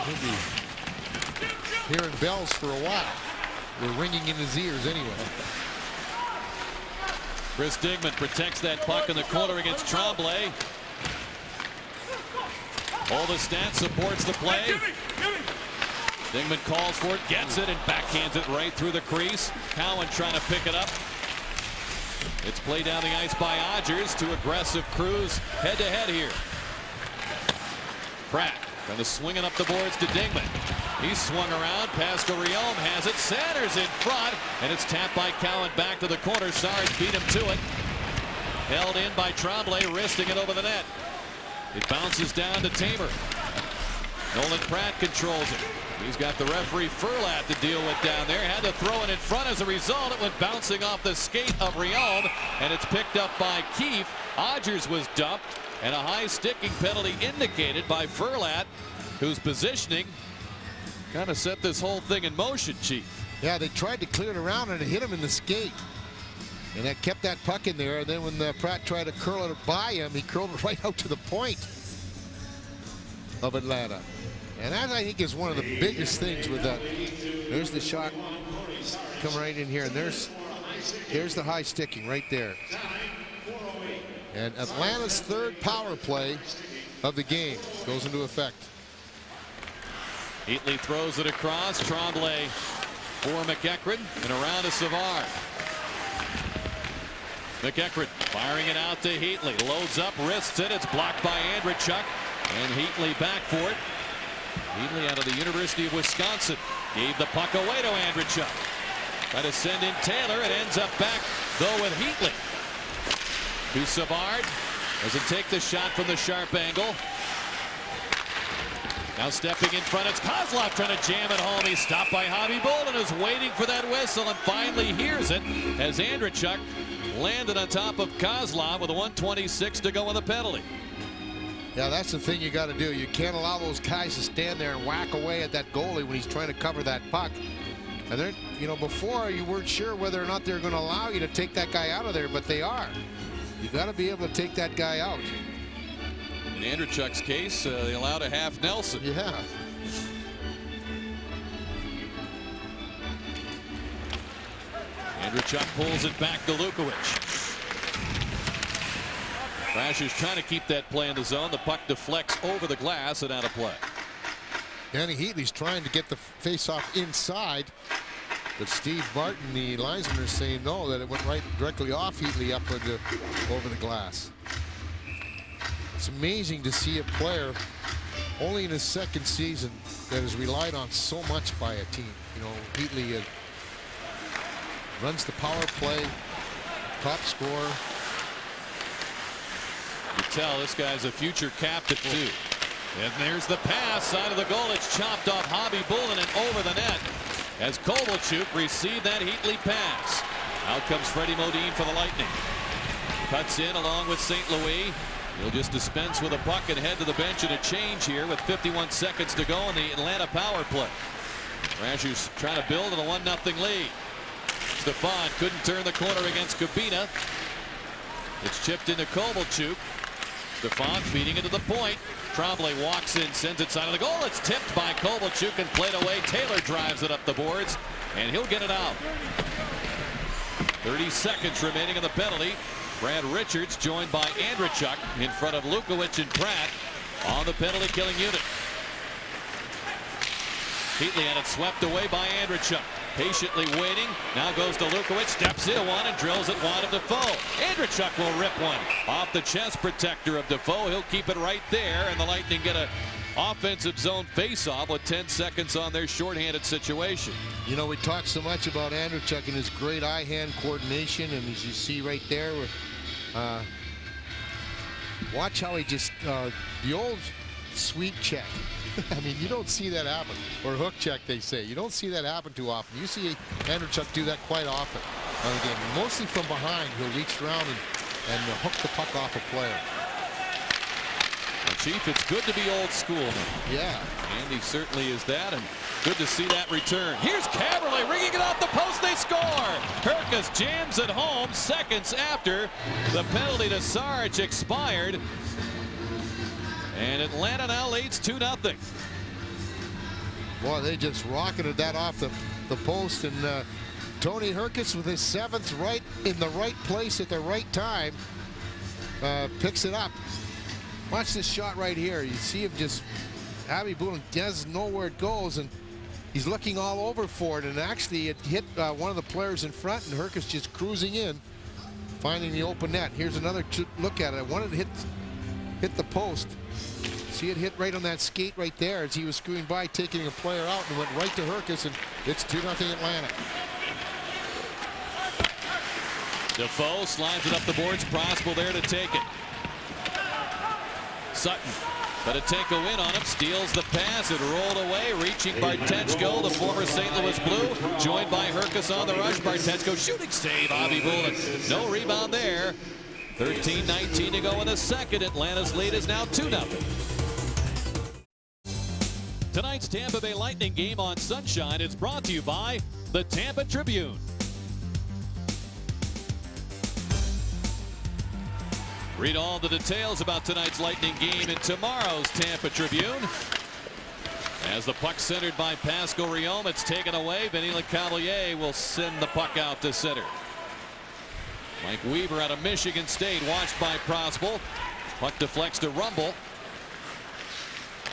He'll be hearing bells for a while. They're ringing in his ears anyway. Chris Digman protects that puck in the corner against Tremblay. Oldestat supports the play. Digman calls for it, gets it, and backhands it right through the crease. Cowan trying to pick it up. It's played down the ice by Odgers. Too aggressive Cruz head-to-head here. Pratt kind of swinging up the boards to Digman. He's swung around. Pascal-Riom has it. Sanders in front, and it's tapped by Cowan back to the corner. Sarge beat him to it. Held in by Tremblay, wristing it over the net. It bounces down to Tamer. Nolan Pratt controls it. He's got the referee Furlat to deal with down there. Had to throw it in front. As a result, it went bouncing off the skate of Riom, and it's picked up by Keefe. Odgers was dumped, and a high sticking penalty indicated by Furlat, whose positioning kind of set this whole thing in motion, Chief. Yeah, they tried to clear it around, and it hit him in the skate. And that kept that puck in there, and then when Pratt tried to curl it by him, he curled it right out to the point of Atlanta. And that, I think, is one of the biggest things with that. There's the shot come right in here, and there's the high sticking right there. And Atlanta's 3rd power play of the game goes into effect. Heatley throws it across. Tremblay for McEachran, and around to Savard. McEachran firing it out to Heatley. Loads up, wrists it. It's blocked by Andrechuk, and Heatley back for it. Heatley out of the University of Wisconsin gave the puck away to Andrechuk. Try to send in Taylor. It ends up back, though, with Heatley. To Savard. Doesn't take the shot from the sharp angle. Now stepping in front, it's Kozlov trying to jam it home. He's stopped by Hobby Bolden, who's waiting for that whistle and finally hears it as Andrechuk landed on top of Kozlov with a 1:26 to go on the penalty. Yeah, that's the thing you got to do. You can't allow those guys to stand there and whack away at that goalie when he's trying to cover that puck. And they're, you know, before you weren't sure whether or not they're going to allow you to take that guy out of there, but they are. You got to be able to take that guy out. In Andrechuk's case, they allowed a half Nelson. Yeah. Andrechuk pulls it back to Lukovic. Thrashers trying to keep that play in the zone. The puck deflects over the glass and out of play. Danny Heatley's trying to get the face-off inside, but Steve Martin, the linesman, is saying no, that it went right directly off Heatley up over the glass. It's amazing to see a player only in his 2nd season that is relied on so much by a team. You know, Heatley runs the power play, top scorer. You tell this guy's a future captain too. And there's the pass, side of the goal. It's chopped off Hobby Bullen and over the net as Kovalchuk received that Heatley pass. Out comes Freddie Modine for the Lightning. Cuts in along with St. Louis. He'll just dispense with a puck and head to the bench in a change here with 51 seconds to go in the Atlanta power play. Thrashers trying to build in a 1-0 lead. Stefan couldn't turn the corner against Kabina. It's chipped into Kovalchuk. Stefan feeding it to the point. Tremblay walks in, sends it side of the goal. It's tipped by Kovalchuk and played away. Taylor drives it up the boards, and he'll get it out. 30 seconds remaining in the penalty. Brad Richards joined by Andreychuk in front of Lukowicz and Pratt on the penalty killing unit. Heatley had it swept away by Andreychuk. Patiently waiting. Now goes to Lukowicz. Steps into one and drills it wide of Defoe. Andreychuk will rip one off the chest protector of Defoe. He'll keep it right there, and the Lightning get a offensive zone face-off with 10 seconds on their shorthanded situation. You know, we talk so much about Andreychuk and his great eye-hand coordination, and as you see right there, watch how he just the old sweep check. I mean, you don't see that happen. Or hook check, they say. You don't see that happen too often. You see Andreychuk do that quite often on the game. Mostly from behind, he'll reach around and hook the puck off a player. Well, Chief, it's good to be old school now. Yeah. Andy certainly is that, and good to see that return. Here's Caberlet ringing it off the post. They score. Herkus jams it home seconds after the penalty to Sarge expired. And Atlanta now leads 2-0. Boy, they just rocketed that off the post, and Tony Herkus with his 7th right in the right place at the right time picks it up. Watch this shot right here. You see him just, Hobby Bullen doesn't know where it goes, and he's looking all over for it, and actually it hit one of the players in front, and Herkus just cruising in, finding the open net. Here's another look at it. I wanted to hit the post. See it hit right on that skate right there as he was screwing by, taking a player out, and went right to Herkus, and it's 2-0 Atlanta. Defoe slides it up the boards. Prosper there to take it. Sutton, Fedotenko in on him, steals the pass. It rolled away, reaching Bartechko, the former St. Louis Blue, joined by Herkus on the rush. Bartechko shooting save. Hobby Bullen, no rebound there. 13-19 to go in the second. Atlanta's lead is now 2-0. Tonight's Tampa Bay Lightning game on Sunshine is brought to you by the Tampa Tribune. Read all the details about tonight's Lightning game in tomorrow's Tampa Tribune. As the puck centered by Pascal Riom, it's taken away. Vinny Lecavalier will send the puck out to center. Mike Weaver out of Michigan State, watched by Prospel. Puck deflects to Rumble.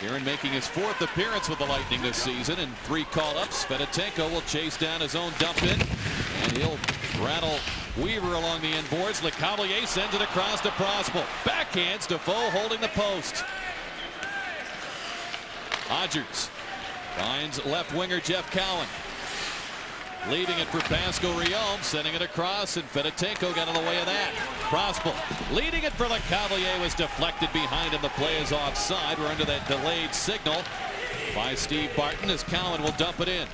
Aaron making his 4th appearance with the Lightning this season and 3 call-ups. Fedotenko will chase down his own dump in, and he'll rattle Weaver along the end boards. Lecavalier sends it across to Prospel. Backhands Defoe holding the post. Odgers finds left winger Jeff Cowan. Leaving it for Pascal Riom, sending it across, and Fedotenko got in the way of that. Prospel leading it for Lecavalier, was deflected behind him. The play is offside. We're under that delayed signal by Steve Barton as Cowan will dump it in.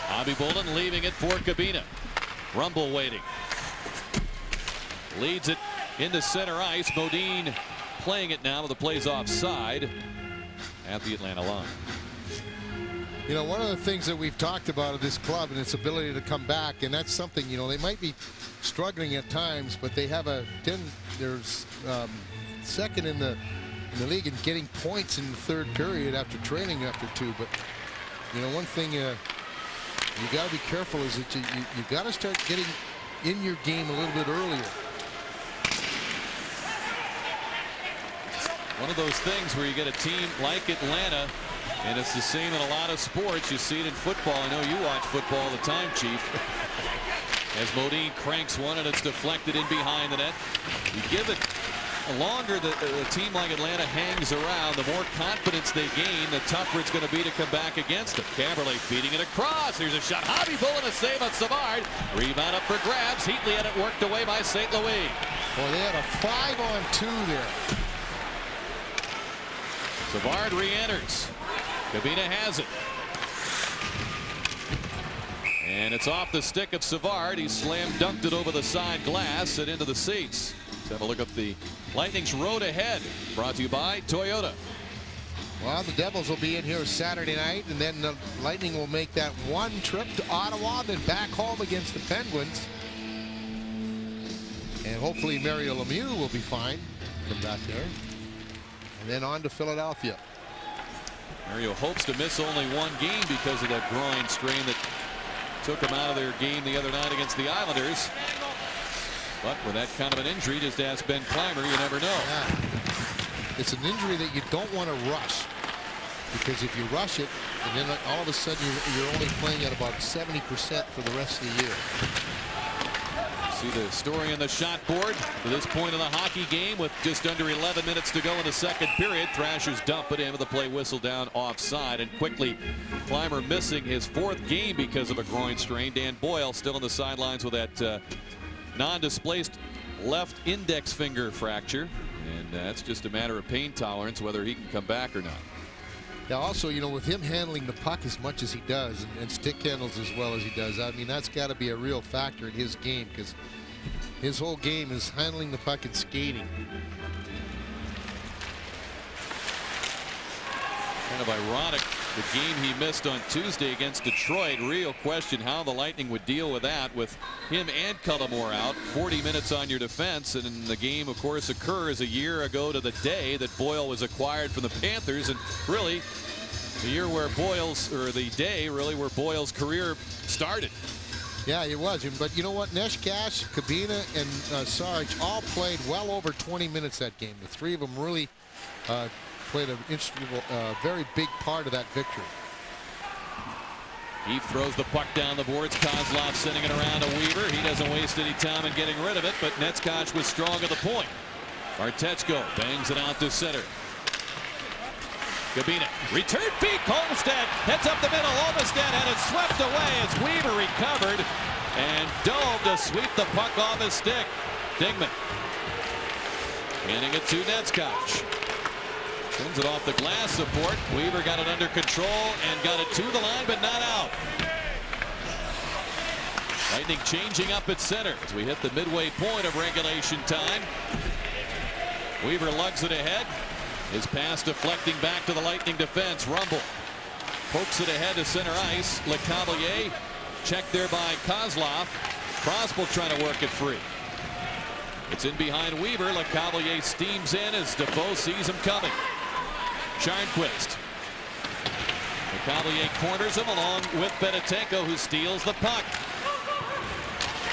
Hobby Bullen leaving it for Kabina. Rumble waiting. Leads it into center ice. Modine playing it now with the plays offside at the Atlanta line. You know, one of the things that we've talked about of this club and its ability to come back, and that's something, you know, they might be struggling at times, but they have they're second in the league in getting points in the 3rd period after trailing after 2. But you know, one thing you got to be careful is that you got to start getting in your game a little bit earlier. One of those things where you get a team like Atlanta, and it's the same in a lot of sports. You see it in football. I know you watch football all the time, Chief. As Modine cranks one and it's deflected in behind the net. You give it longer the team like Atlanta hangs around, the more confidence they gain, the tougher it's going to be to come back against them. Camberley feeding it across. Here's a shot. Hobby Bull and a save on Savard. Rebound up for grabs. Heatley had it worked away by St. Louis. Boy, they had a 5-on-2 there. Savard re-enters. Kabina has it. And it's off the stick of Savard. He slam dunked it over the side glass and into the seats. Let's have a look at the Lightning's road ahead. Brought to you by Toyota. Well, the Devils will be in here Saturday night, and then the Lightning will make that one trip to Ottawa, then back home against the Penguins. And hopefully Mario Lemieux will be fine from back there. And then on to Philadelphia. Mario hopes to miss only one game because of that groin strain that took him out of their game the other night against the Islanders. But with that kind of an injury, just ask Ben Clymer, you never know. Yeah. It's an injury that you don't want to rush, because if you rush it, and then all of a sudden you're only playing at about 70% for the rest of the year. See the story on the shot board to this point in the hockey game with just under 11 minutes to go in the second period. Thrashers dump it in with the play whistle down offside, and quickly Clymer missing his 4th game because of a groin strain. Dan Boyle still on the sidelines with that non-displaced left index finger fracture, and that's just a matter of pain tolerance whether he can come back or not. Yeah, also, you know, with him handling the puck as much as he does and stick handles as well as he does, I mean, that's got to be a real factor in his game, because his whole game is handling the puck and skating. Kind of ironic, the game he missed on Tuesday against Detroit. Real question how the Lightning would deal with that, with him and Cullimore out. 40 minutes on your defense, and the game, of course, occurs a year ago to the day that Boyle was acquired from the Panthers, and really the year where the day really where Boyle's career started. Yeah, it was. But you know what? Neshkash, Kabina, and Sarge all played well over 20 minutes that game. The three of them really played an instrumental, very big part of that victory. He throws the puck down the boards. Kozlov sending it around to Weaver. He doesn't waste any time in getting rid of it, but Netskach was strong at the point. Artechko bangs it out to center. Kabina, return feet. Olmstead heads up the middle. Olmstead had it swept away as Weaver recovered and dove to sweep the puck off his stick. Dingman handing it to Netskach. Sends it off the glass support. Weaver got it under control and got it to the line, but not out. Lightning changing up at center as we hit the midway point of regulation time. Weaver lugs it ahead. His pass deflecting back to the Lightning defense. Rumble pokes it ahead to center ice. Lecavalier checked there by Kozlov. Crosby trying to work it free. It's in behind Weaver. Lecavalier steams in as Defoe sees him coming. Sharnquist. Lecavalier corners him along with Bedetenko, who steals the puck.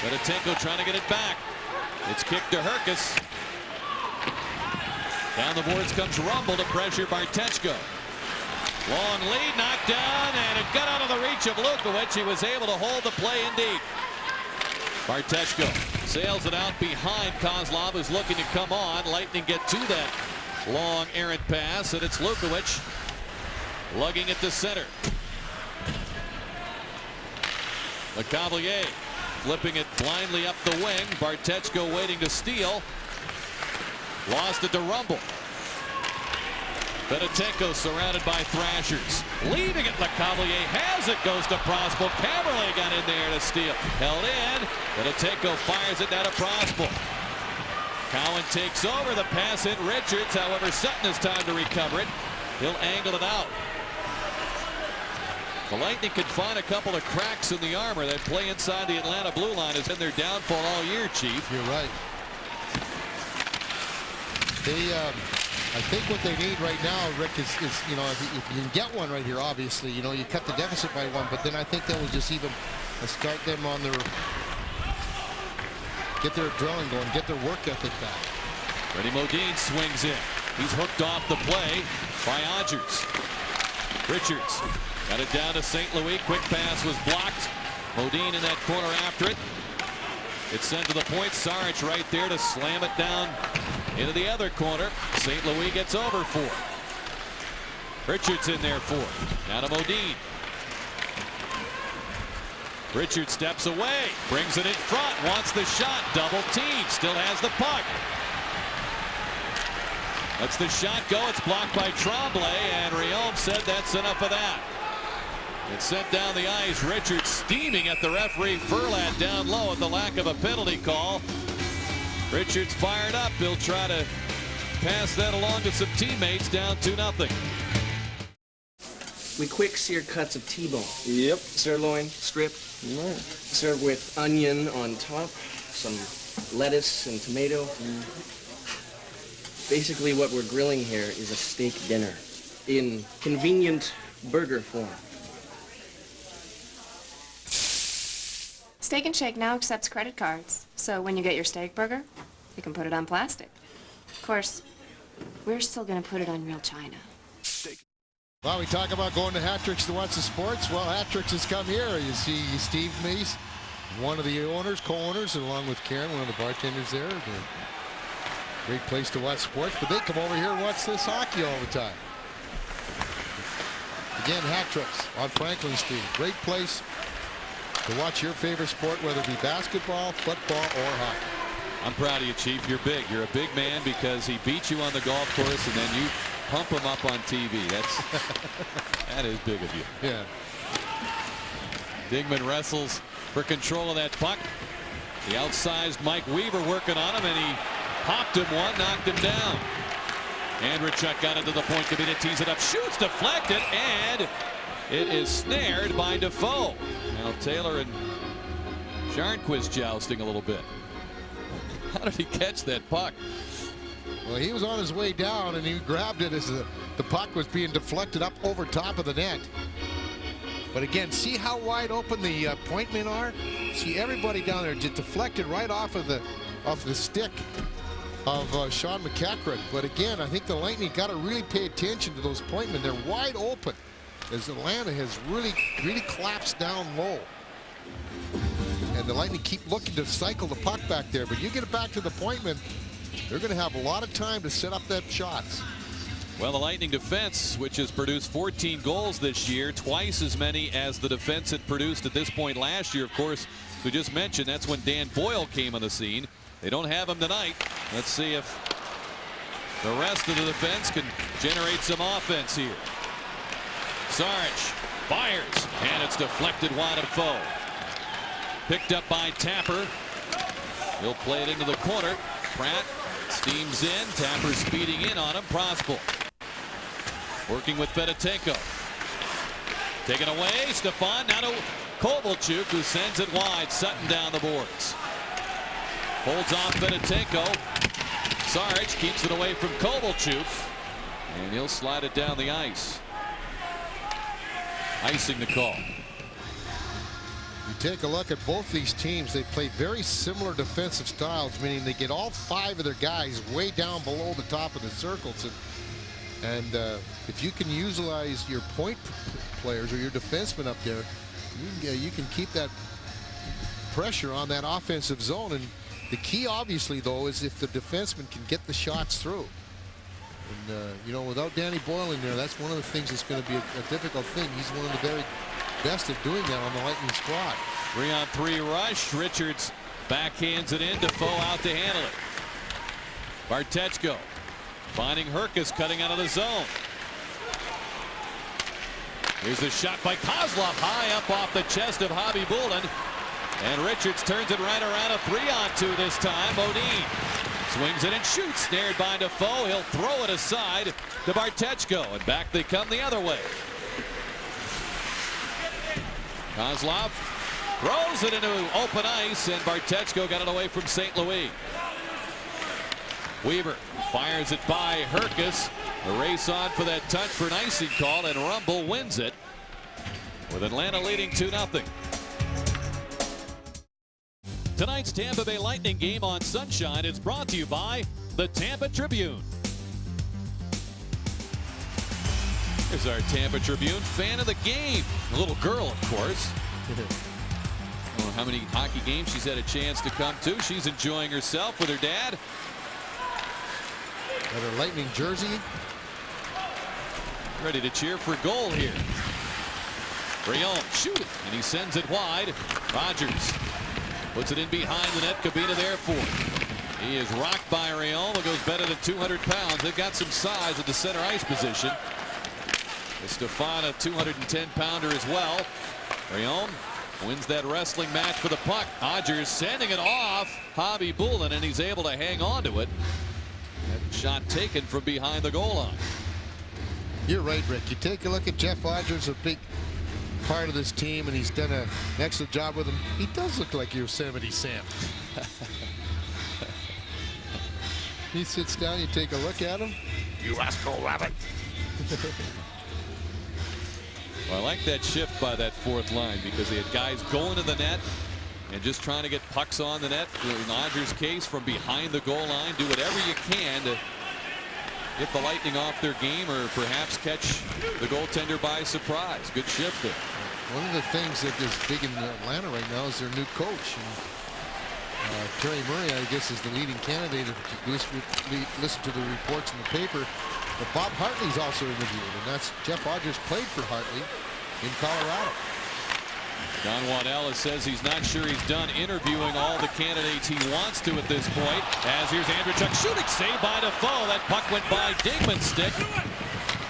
Bedetenko trying to get it back. It's kicked to Herkus. Down the boards comes Rumble to pressure Bartechko. Long lead, knocked down, and it got out of the reach of Lukowicz. He was able to hold the play indeed. Bartechko sails it out behind Kozlov, who's looking to come on. Lightning get to that long errant pass, and it's Lukowicz lugging it to center. Lecavalier flipping it blindly up the wing. Bartechko waiting to steal. Lost it to Rumble. Bedetenko surrounded by Thrashers. Leaving it, Lecavalier has it, goes to Prosper. Camberley got in there to steal. Held in. Bedetenko fires it down to Prosper. Cowan takes over the pass hit Richards. However, Sutton has time to recover it. He'll angle it out. The Lightning could find a couple of cracks in the armor. That play inside the Atlanta blue line has been their downfall all year, Chief. You're right. I think what they need right now, Rick, is you know, if you can get one right here, obviously, you know, you cut the deficit by one, but then I think that will just even start them on their, get their drilling going, get their work ethic back. Freddie Modine swings in. He's hooked off the play by Odgers. Richards got it down to St. Louis. Quick pass was blocked. Modine in that corner after it. It's sent to the point. Sarge right there to slam it down Into the other corner. St. Louis gets over 4. Richards in there 4. Now to Modine. Richards steps away. Brings it in front. Wants the shot. Double team. Still has the puck. Lets the shot go. It's blocked by Tremblay. And Riom said that's enough of that. It's sent down the ice. Richards steaming at the referee. Furlat down low at the lack of a penalty call. Richards fired up. He'll try to pass that along to some teammates. Down 2-0. We quick sear cuts of T-bone. Yep. Sirloin, strip. Right. Served with onion on top, some lettuce and tomato. Basically what we're grilling here is a steak dinner in convenient burger form. Steak and Shake now accepts credit cards, so when you get your steak burger, you can put it on plastic. Of course, we're still going to put it on real china. Well, we talk about going to Hat Tricks to watch the sports. Well, Hat Tricks has come here. You see Steve Mace, one of the owners, co-owners, along with Karen, one of the bartenders there. Great place to watch sports, but they come over here and watch this hockey all the time. Again, Hat Tricks on Franklin Street. Great place to watch your favorite sport, whether it be basketball, football, or hockey. I'm proud of you, Chief. You're big. You're a big man because he beat you on the golf course and then you pump him up on TV. That is big of you. Yeah. Digman wrestles for control of that puck. The outsized Mike Weaver working on him, and he popped him one, knocked him down. Andrechuk got into the point, Kavita tees it up, shoots, deflected, and it is snared by Defoe. Now Taylor and Jarnquist jousting a little bit. How did he catch that puck? Well, he was on his way down, and he grabbed it as the puck was being deflected up over top of the net. But again, see how wide open the point men are? See everybody down there just deflected right off of the stick of Sean McEachran. But again, I think the Lightning got to really pay attention to those point men. They're wide open as Atlanta has really collapsed down low. And the Lightning keep looking to cycle the puck back there. But you get it back to the point men, they're going to have a lot of time to set up that shots. Well, the Lightning defense, which has produced 14 goals this year, twice as many as the defense had produced at this point last year. Of course, we just mentioned that's when Dan Boyle came on the scene. They don't have him tonight. Let's see if the rest of the defense can generate some offense here. Sarge fires, and it's deflected wide of Foe. Picked up by Tapper. He'll play it into the corner. Pratt steams in. Tapper speeding in on him. Prospel working with Fedotenko. Taken away. Stefan now to Kovalchuk, who sends it wide. Sutton down the boards. Holds off Fedotenko. Sarge keeps it away from Kovalchuk, and he'll slide it down the ice. Icing the call. You take a look at both these teams, they play very similar defensive styles, meaning they get all 5 of their guys way down below the top of the circles. And if you can utilize your point players or your defensemen up there, you can keep that pressure on that offensive zone. And the key, obviously, though, is if the defenseman can get the shots through. And, you know, without Danny Boyle in there, that's one of the things that's going to be a difficult thing. He's one of the very best at doing that on the Lightning squad. 3-on-3 rush. Richards backhands it in. Defoe out to handle it. Bartechko finding Herkus cutting out of the zone. Here's the shot by Kozlov, high up off the chest of Hobby Bullen. And Richards turns it right around, a 3-on-2 this time. Modine swings it and shoots, snared by Defoe. He'll throw it aside to Bartechko, and back they come the other way. Kozlov throws it into open ice, and Bartechko got it away from St. Louis. Weaver fires it by Herkus. The race on for that touch for an icing call, and Rumble wins it with Atlanta leading 2-0. Tonight's Tampa Bay Lightning game on Sunshine is brought to you by the Tampa Tribune. Here's our Tampa Tribune fan of the game. A little girl, of course. I don't know how many hockey games she's had a chance to come to. She's enjoying herself with her dad. Got a Lightning jersey. Ready to cheer for goal here. Rayón shooting, and he sends it wide. Rogers puts it in behind the net. Cabina there for him. He is rocked by Rayón, who goes better than 200 pounds. They've got some size at the center ice position. Stefan, a 210-pounder as well. Rayón wins that wrestling match for the puck. Rogers sending it off Hobby Bullen, and he's able to hang on to it. That shot taken from behind the goal line. You're right, Rick. You take a look at Jeff Rogers, a big part of this team, and he's done an excellent job with him. He does look like Yosemite Sam. He sits down, you take a look at him. You rascal rabbit. Well, I like that shift by that fourth line because they had guys going to the net and just trying to get pucks on the net. In Rogers' case, from behind the goal line, do whatever you can to get the Lightning off their game or perhaps catch the goaltender by surprise. Good shift there. One of the things that is big in Atlanta right now is their new coach. And, Terry Murray, I guess, is the leading candidate. If you listen to the reports in the paper. But Bob Hartley's also interviewed, and that's Jeff Rogers played for Hartley in Colorado. Don Waddell says he's not sure he's done interviewing all the candidates he wants to at this point. As here's Andrechuk shooting, saved by Defoe. That puck went by Dingman's stick.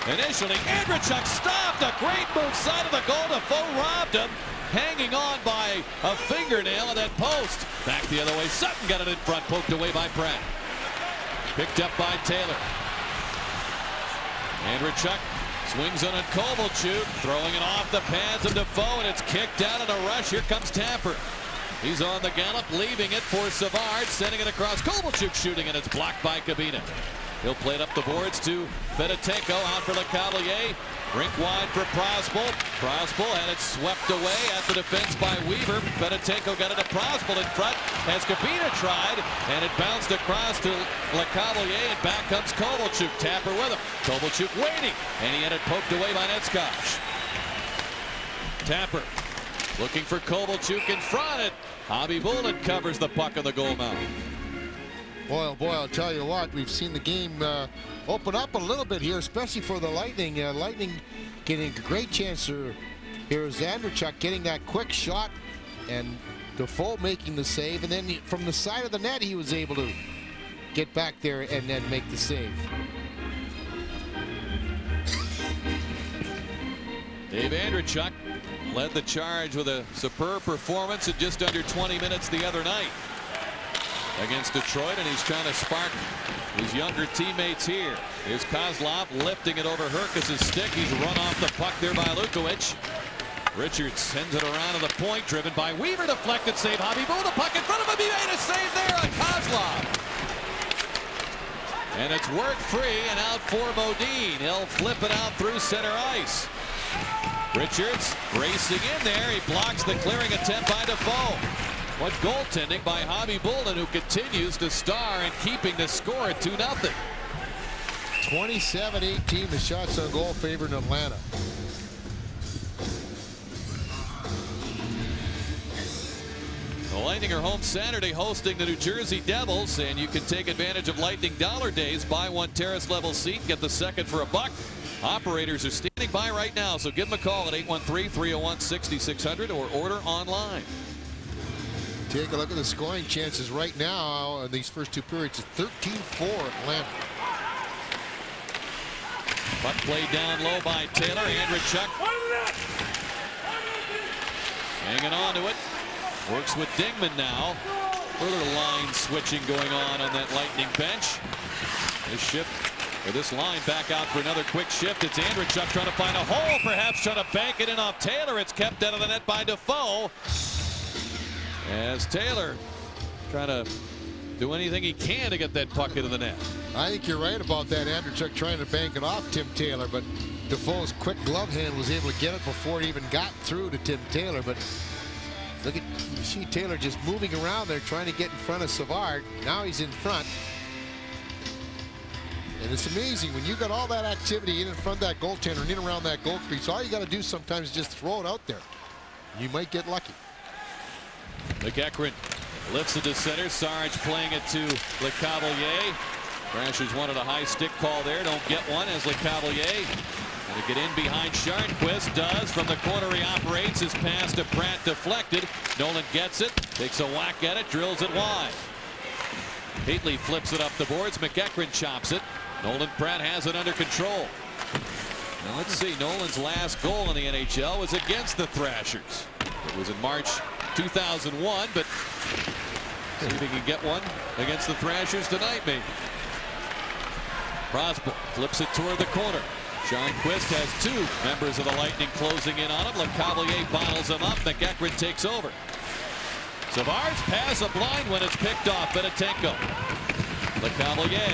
Initially, Andrechuk stopped. A great move side of the goal. Defoe robbed him, hanging on by a fingernail of that post. Back the other way. Sutton got it in front, poked away by Pratt. Picked up by Taylor. Andrechuk swings on a Kovalchuk, throwing it off the pads of Defoe, and it's kicked out in a rush. Here comes Tamper. He's on the gallop, leaving it for Savard, sending it across. Kovalchuk shooting, and it's blocked by Cabina. He'll play it up the boards to Fedotenko, out for Lecavalier. Rink wide for Prospel. Prospel had it swept away at the defense by Weaver. Fedotenko got it to Prospel in front as Cabina tried, and it bounced across to Lecavalier, and back comes Kovalchuk. Tapper with him. Kovalchuk waiting, and he had it poked away by Netskosh. Tapper looking for Kovalchuk in front. And Hobby Bullen covers the puck on the goal mouth. Boy, oh boy, I'll tell you what, we've seen the game open up a little bit here, especially for the Lightning. Lightning getting a great chance here. Here's Andrechuk getting that quick shot, and Defoe making the save, and then from the side of the net he was able to get back there and then make the save. Dave Andrechuk led the charge with a superb performance in just under 20 minutes the other night against Detroit, and he's trying to spark his younger teammates here. Here's Kozlov lifting it over Herkes' stick. He's run off the puck there by Lukowicz. Richards sends it around to the point, driven by Weaver. Deflected save. Hobby Bullen, the puck in front of him. He made a save there on Kozlov. And it's worked free and out for Modine. He'll flip it out through center ice. Richards racing in there. He blocks the clearing attempt by Defoe. What goaltending by Hobby Bullen, who continues to star and keeping the score at 2-0. 27-18, the shots on goal favored Atlanta. The Lightning are home Saturday hosting the New Jersey Devils, and you can take advantage of Lightning Dollar Days. Buy one terrace level seat, get the second for $1. Operators are standing by right now, so give them a call at 813-301-6600 or order online. Take a look at the scoring chances right now in these first two periods. It's 13-4 Atlanta. Puck played down low by Taylor. Andrechuk hanging on to it. Works with Dingman now. Further line switching going on that Lightning bench. This line back out for another quick shift. It's Andrechuk trying to find a hole, perhaps trying to bank it in off Taylor. It's kept out of the net by Defoe. As Taylor trying to do anything he can to get that puck into the net. I think you're right about that. Andrechuk trying to bank it off Tim Taylor, but Defoe's quick glove hand was able to get it before it even got through to Tim Taylor. But look at, you see Taylor just moving around there trying to get in front of Savard. Now he's in front. And it's amazing when you got all that activity in front of that goaltender and in around that goal crease. All you got to do sometimes is just throw it out there. You might get lucky. McEachran lifts it to center. Sarge playing it to Lecavalier. Thrashers wanted a high stick call there. Don't get one as LeCavalier going to get in behind Sharnquist. Does from the corner. He operates. His pass to Pratt deflected. Nolan gets it. Takes a whack at it. Drills it wide. Heatley flips it up the boards. McEachran chops it. Nolan Pratt has it under control. Now let's see. Nolan's last goal in the NHL was against the Thrashers. It was in March 2001, but see if he can get one against the Thrashers tonight, maybe. Crosby flips it toward the corner. Sharnquist has two members of the Lightning closing in on him. LeCavalier bottles him up. McEachran takes over. Savard's pass a blind when it's picked off. Benetenko. LeCavalier.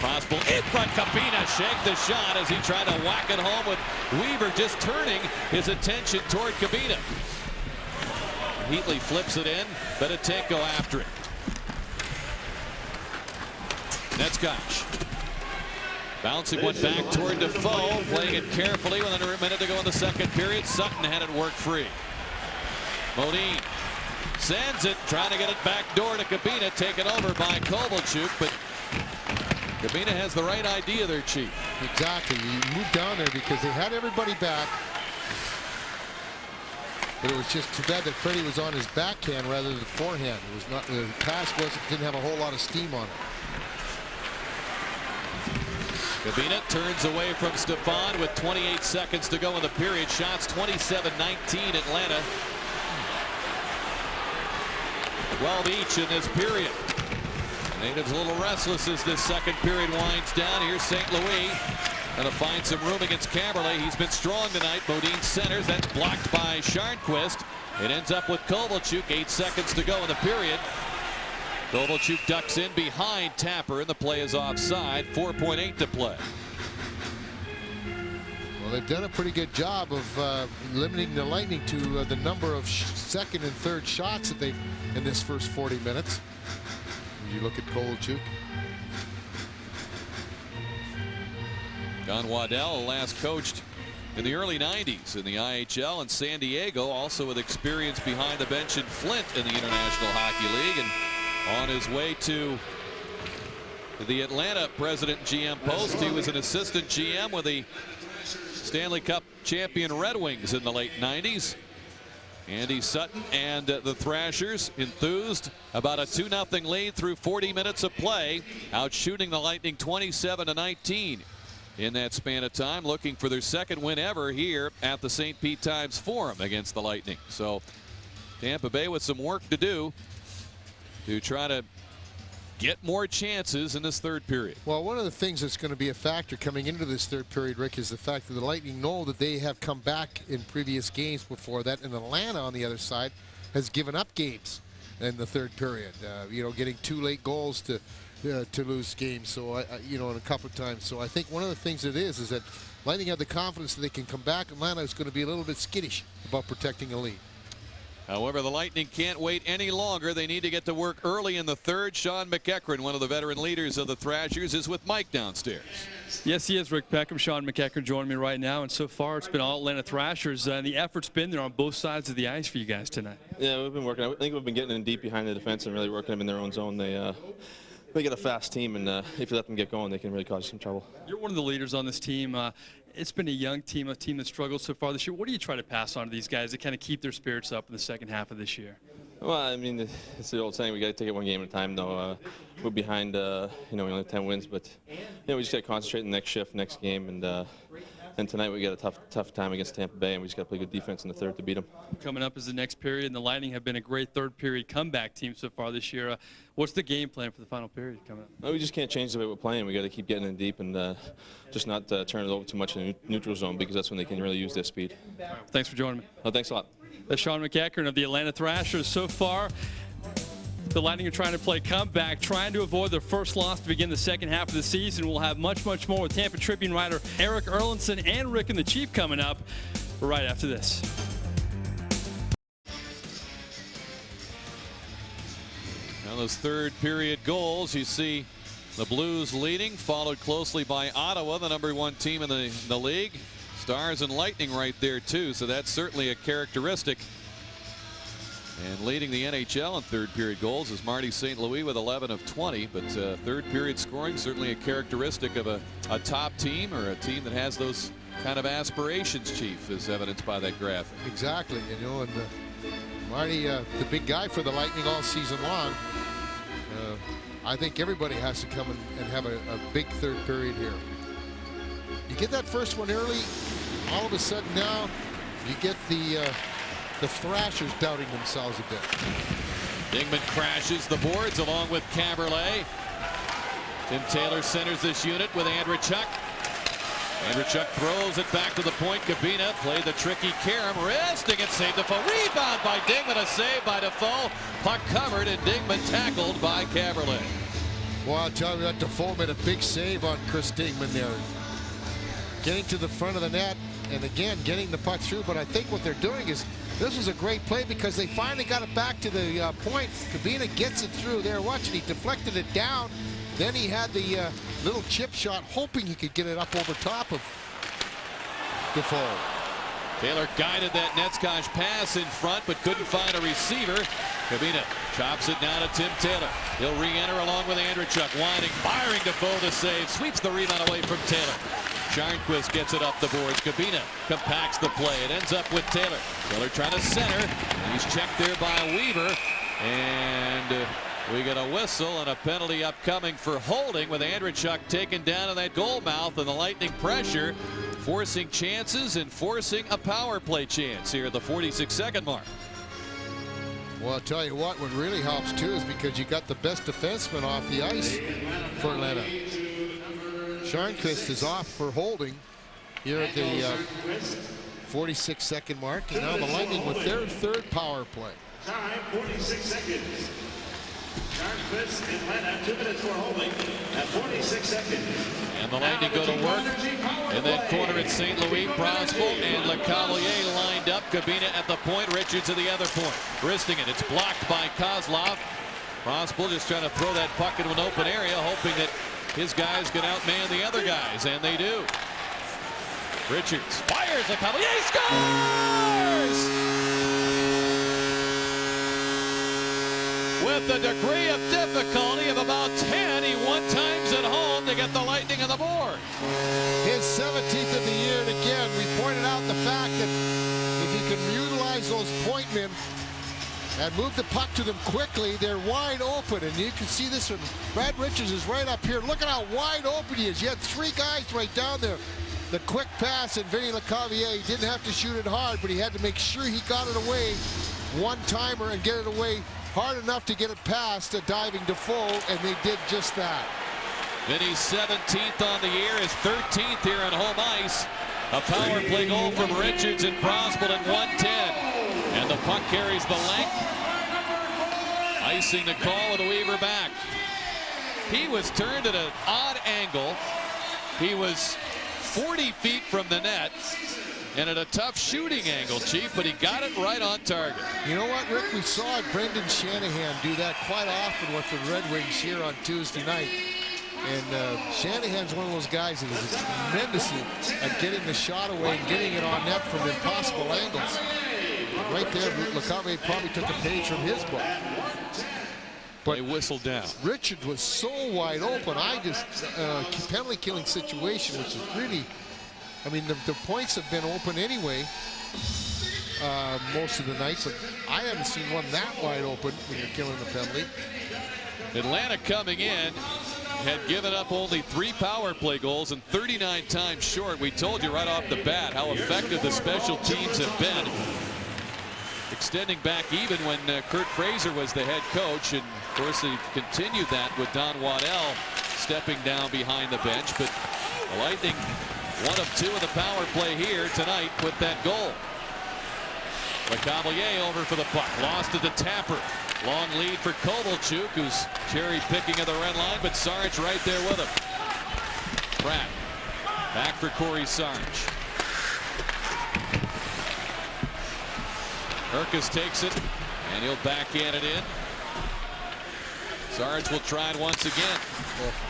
Crossball in front. Kabina shake the shot as he tried to whack it home with Weaver just turning his attention toward Kabina. Heatley flips it in. Benetenko after it. Netzkosh. Bouncing one back toward Defoe. Playing it carefully with under a minute to go in the second period. Sutton had it work free. Modine sends it. Trying to get it back door to Kabina. Taken over by Kovalchuk. But Kabina has the right idea there, Chief. Exactly. You moved down there because they had everybody back. But it was just too bad that Freddie was on his backhand rather than the forehand. It was not, the pass didn't have a whole lot of steam on it. Kabina turns away from Stefan with 28 seconds to go in the period. Shots 27-19 Atlanta. 12 each in this period. Natives a little restless as this second period winds down. Here's St. Louis. Going to find some room against Caberlet. He's been strong tonight. Modine centers. That's blocked by Sharnquist. It ends up with Kovalchuk. 8 seconds to go in the period. Kovalchuk ducks in behind Tapper, and the play is offside. 4.8 to play. Well, they've done a pretty good job of limiting the Lightning to the number of second and third shots that they've in this first 40 minutes. You look at Kovalchuk. Don Waddell last coached in the early 90s in the IHL in San Diego, also with experience behind the bench in Flint in the International Hockey League, and on his way to the Atlanta president GM post. He was an assistant GM with the Stanley Cup champion Red Wings in the late 90s. Andy Sutton and the Thrashers enthused about a 2-0 lead through 40 minutes of play, out shooting the Lightning 27-19 in that span of time, looking for their second win ever here at the St. Pete Times Forum against the Lightning. So Tampa Bay with some work to do to try to get more chances in this third period. Well, one of the things that's going to be a factor coming into this third period, Rick, is the fact that the Lightning know that they have come back in previous games before that, and Atlanta on the other side has given up games in the third period. You know, getting 2 late goals to lose games. So you know, in a couple of times. So I think one of the things it is that Lightning have the confidence that they can come back. Atlanta is going to be a little bit skittish about protecting a lead. However, the Lightning can't wait any longer. They need to get to work early in the third. Sean McEachran, one of the veteran leaders of the Thrashers, is with Mike downstairs. Yes, he is, Rick Peckham. Sean McEachran joining me right now. And so far, it's been all Atlanta Thrashers. And the effort's been there on both sides of the ice for you guys tonight. Yeah, we've been working. I think we've been getting in deep behind the defense and really working them in their own zone. They get a fast team, and if you let them get going, they can really cause some trouble. You're one of the leaders on this team. It's been a young team, a team that struggled so far this year. What do you try to pass on to these guys to kind of keep their spirits up in the second half of this year? Well, I mean, it's the old saying, we got to take it one game at a time, though. We're behind, you know, we only have 10 wins, but, you know, we just got to concentrate in the next shift, next game, and tonight we got a tough time against Tampa Bay, and we just got to play good defense in the third to beat them. Coming up is the next period, and the Lightning have been a great third period comeback team so far this year. What's the game plan for the final period coming up? Well, we just can't change the way we're playing. We got to keep getting in deep and just not turn it over too much in the neutral zone, because that's when they can really use their speed. Right, well, thanks for joining me. Oh, thanks a lot. That's Sean McEachran of the Atlanta Thrashers. So far, the Lightning are trying to play comeback, trying to avoid their first loss to begin the second half of the season. We'll have much, much more with Tampa Tribune writer Eric Erlinson and Rick and the Chief coming up right after this. Now those third period goals, you see the Blues leading, followed closely by Ottawa, the #1 team in the league. Stars and Lightning right there too, so that's certainly a characteristic And leading the NHL in third period goals is Marty St. Louis with 11 of 20. But third period scoring certainly a characteristic of a top team, or a team that has those kind of aspirations, Chief, as evidenced by that graphic. Exactly. You know, and Marty, the big guy for the Lightning all season long. I think everybody has to come and have a big third period here. You get that first one early, all of a sudden now you get the Thrashers doubting themselves a bit. Dingman crashes the boards along with Caberlet. Tim Taylor centers this unit with Andreychuk. Andreychuk throws it back to the point. Kabina played the tricky Karam, wristing it, saved Defoe. Rebound by Dingman, a save by Defoe. Puck covered and Dingman tackled by Caberlet. Well, I'll tell you that Defoe made a big save on Chris Dingman there. Getting to the front of the net and again getting the puck through, but I think what they're doing is this was a great play because they finally got it back to the point. Kabina gets it through there. Watch it. He deflected it down. Then he had the little chip shot, hoping he could get it up over top of Defoe. Taylor guided that Netskosh pass in front, but couldn't find a receiver. Kabina chops it down to Tim Taylor. He'll re-enter along with Andreychuk, winding, firing Defoe to save, sweeps the rebound away from Taylor. Sharnquist gets it up the boards. Kabina compacts the play. It ends up with Taylor. Taylor trying to center. He's checked there by Weaver. And we get a whistle and a penalty upcoming for holding, with Andreychuk taken down in that goal mouth, and the Lightning pressure forcing chances and forcing a power play chance here at the 46-second mark. Well, I'll tell you what really helps too is because you got the best defenseman off the ice for Atlanta. Sharnquist is off for holding here at the 46-second mark, and now the Lightning with their third power play. Time 46 seconds. Sharnquist, Atlanta, 2 minutes for holding at 46 seconds. And the Lightning go to work in that corner at St. Louis. Prospel and LeCavalier lined up. Kabina at the point. Richards at the other point. Wristing it. It's blocked by Kozlov. Prospel just trying to throw that puck into an open area, hoping that his guys can outman the other guys, and they do. Richards fires. LeCavalier scores! With a degree of difficulty of about 10, he one-times at home to get the Lightning on the board. His 17th of the year, and again, we pointed out the fact that if you can utilize those point men and move the puck to them quickly, they're wide open. And you can see this one. Brad Richards is right up here. Look at how wide open he is. You had 3 guys right down there. The quick pass, and Vinny LeCavalier, he didn't have to shoot it hard, but he had to make sure he got it away one-timer and get it away hard enough to get it past a diving Defoe, and they did just that. Vinny's 17th on the year, his 13th here on home ice. A power play goal from Richards and Prospel at 1:10. And the puck carries the length. Icing the call with a Weaver back. He was turned at an odd angle. He was 40 feet from the net and at a tough shooting angle, Chief, but he got it right on target. You know what, Rick? We saw Brendan Shanahan do that quite often with the Red Wings here on Tuesday night. And Shanahan's one of those guys that is tremendous at getting the shot away and getting it on net from impossible angles. Right there, LeCavalier probably took a page from his book. But they whistled down. Richard was so wide open. Penalty killing situation, which is really, I mean, the points have been open anyway most of the night, but I haven't seen one that wide open when you're killing the penalty. Atlanta coming in had given up only 3 power play goals and 39 times short. We told you right off the bat how effective the special teams have been. Extending back even when Kurt Fraser was the head coach, and of course he continued that with Don Waddell stepping down behind the bench. But the Lightning 1 of 2 in the power play here tonight with that goal. LeCavalier over for the puck, lost it to Tapper. Long lead for Kovalchuk, who's cherry picking at the red line, but Sarge right there with him. Pratt back for Corey Sarge. Herkus takes it, and he'll backhand it in. Sarge will try it once again,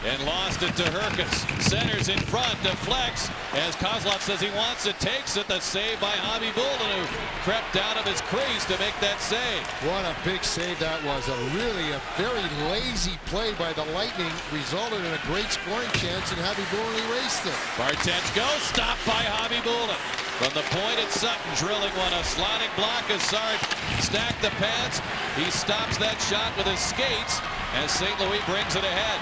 and lost it to Herkus. Centers in front, deflects, as Kozlov says he wants it, takes it. The save by Javi Bulden, who crept out of his crease to make that save. What a big save that was. A very lazy play by the Lightning resulted in a great scoring chance, and Javi Bulin erased it. Bartechko stopped by Javi Bulin. From the point, it's Sutton drilling one. A sliding block as Sarge stacked the pads. He stops that shot with his skates as St. Louis brings it ahead.